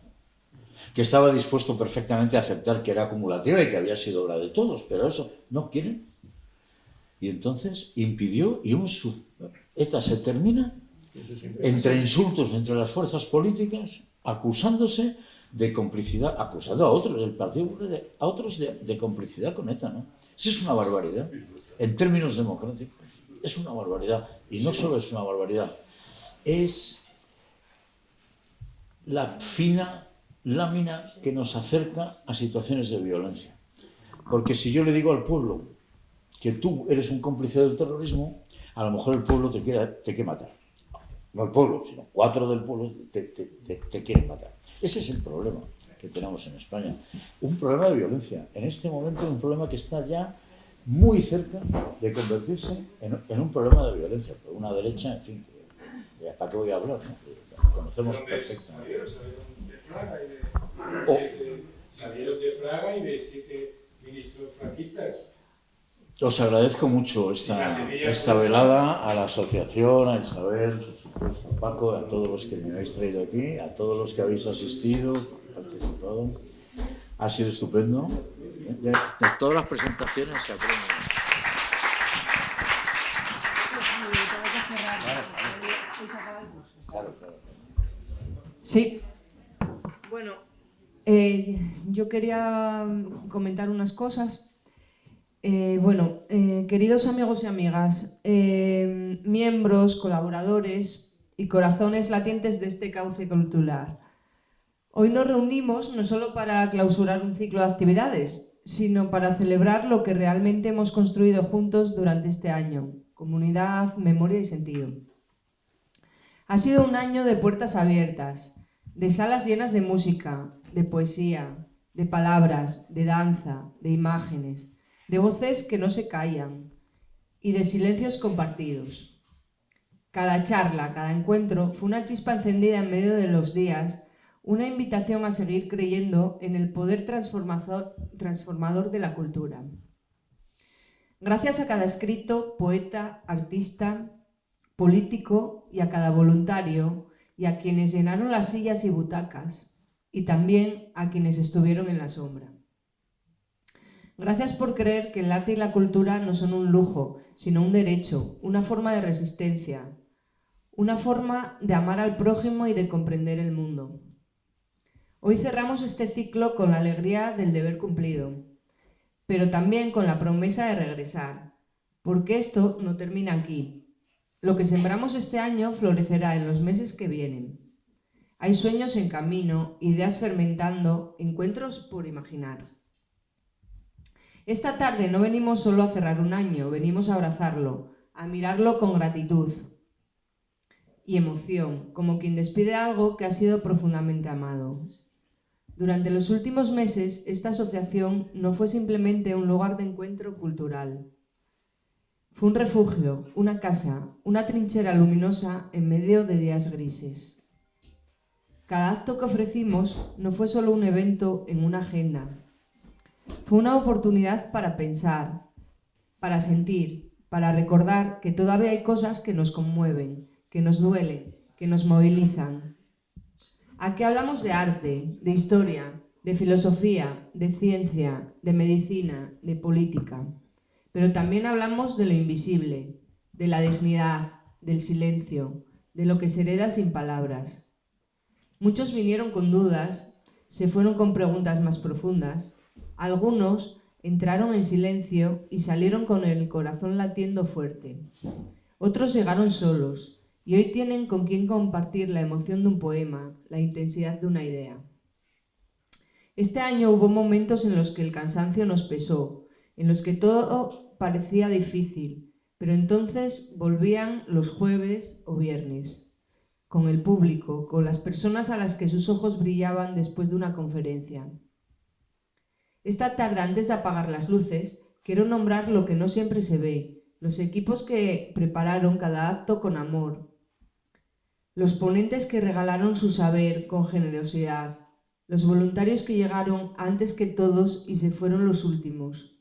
que estaba dispuesto perfectamente a aceptar que era acumulativa y que había sido obra de todos, pero eso no quieren. Y entonces impidió, y ETA se termina entre insultos entre las fuerzas políticas, acusándose de complicidad, acusando a otros del Partido a otros de complicidad con ETA, ¿no? Eso es una barbaridad. En términos democráticos, es una barbaridad. Y no solo es una barbaridad, es la fina lámina que nos acerca a situaciones de violencia. Porque si yo le digo al pueblo que tú eres un cómplice del terrorismo, a lo mejor el pueblo te quiere matar. No el pueblo, sino 4 del pueblo te quieren matar. Ese es el problema que tenemos en España. Un problema de violencia. En este momento un problema que está ya muy cerca de convertirse en un problema de violencia. Por una derecha, en fin, ¿para qué voy a hablar? ¿No? Conocemos perfectamente. Salieron de Fraga y de 7 ministros franquistas. Os agradezco mucho esta velada, a la asociación, a Isabel, por supuesto, a Paco, a todos los que me habéis traído aquí, a todos los que habéis asistido, participado. Ha sido estupendo. De todas las presentaciones se aprende. Claro. Sí. Bueno, yo quería comentar unas cosas. Queridos amigos y amigas, miembros, colaboradores y corazones latientes de este cauce cultural. Hoy nos reunimos no solo para clausurar un ciclo de actividades, sino para celebrar lo que realmente hemos construido juntos durante este año: comunidad, memoria y sentido. Ha sido un año de puertas abiertas, de salas llenas de música, de poesía, de palabras, de danza, de imágenes, de voces que no se callan y de silencios compartidos. Cada charla, cada encuentro fue una chispa encendida en medio de los días, una invitación a seguir creyendo en el poder transformador de la cultura. Gracias a cada escrito, poeta, artista, político y a cada voluntario y a quienes llenaron las sillas y butacas, y también a quienes estuvieron en la sombra. Gracias por creer que el arte y la cultura no son un lujo, sino un derecho, una forma de resistencia, una forma de amar al prójimo y de comprender el mundo. Hoy cerramos este ciclo con la alegría del deber cumplido, pero también con la promesa de regresar, porque esto no termina aquí. Lo que sembramos este año florecerá en los meses que vienen. Hay sueños en camino, ideas fermentando, encuentros por imaginar. Esta tarde no venimos solo a cerrar un año, venimos a abrazarlo, a mirarlo con gratitud y emoción, como quien despide algo que ha sido profundamente amado. Durante los últimos meses, esta asociación no fue simplemente un lugar de encuentro cultural. Fue un refugio, una casa, una trinchera luminosa en medio de días grises. Cada acto que ofrecimos no fue solo un evento en una agenda. Fue una oportunidad para pensar, para sentir, para recordar que todavía hay cosas que nos conmueven, que nos duelen, que nos movilizan. Aquí hablamos de arte, de historia, de filosofía, de ciencia, de medicina, de política. Pero también hablamos de lo invisible, de la dignidad, del silencio, de lo que se hereda sin palabras. Muchos vinieron con dudas, se fueron con preguntas más profundas. Algunos entraron en silencio y salieron con el corazón latiendo fuerte. Otros llegaron solos y hoy tienen con quien compartir la emoción de un poema, la intensidad de una idea. Este año hubo momentos en los que el cansancio nos pesó, en los que todo parecía difícil, pero entonces volvían los jueves o viernes, con el público, con las personas a las que sus ojos brillaban después de una conferencia. Esta tarde, antes de apagar las luces, quiero nombrar lo que no siempre se ve, los equipos que prepararon cada acto con amor, los ponentes que regalaron su saber con generosidad, los voluntarios que llegaron antes que todos y se fueron los últimos,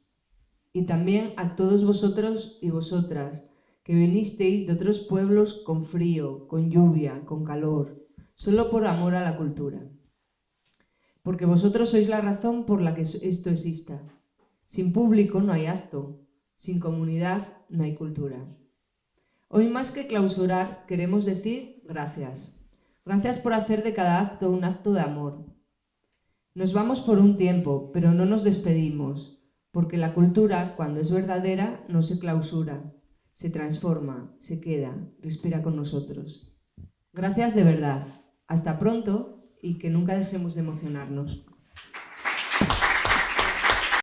y también a todos vosotros y vosotras, que vinisteis de otros pueblos con frío, con lluvia, con calor, solo por amor a la cultura. porque vosotros sois la razón por la que esto exista. Sin público no hay acto, sin comunidad no hay cultura. Hoy más que clausurar queremos decir gracias. Gracias por hacer de cada acto un acto de amor. Nos vamos por un tiempo, pero no nos despedimos, porque la cultura, cuando es verdadera, no se clausura, se transforma, se queda, respira con nosotros. Gracias de verdad. Hasta pronto y que nunca dejemos de emocionarnos.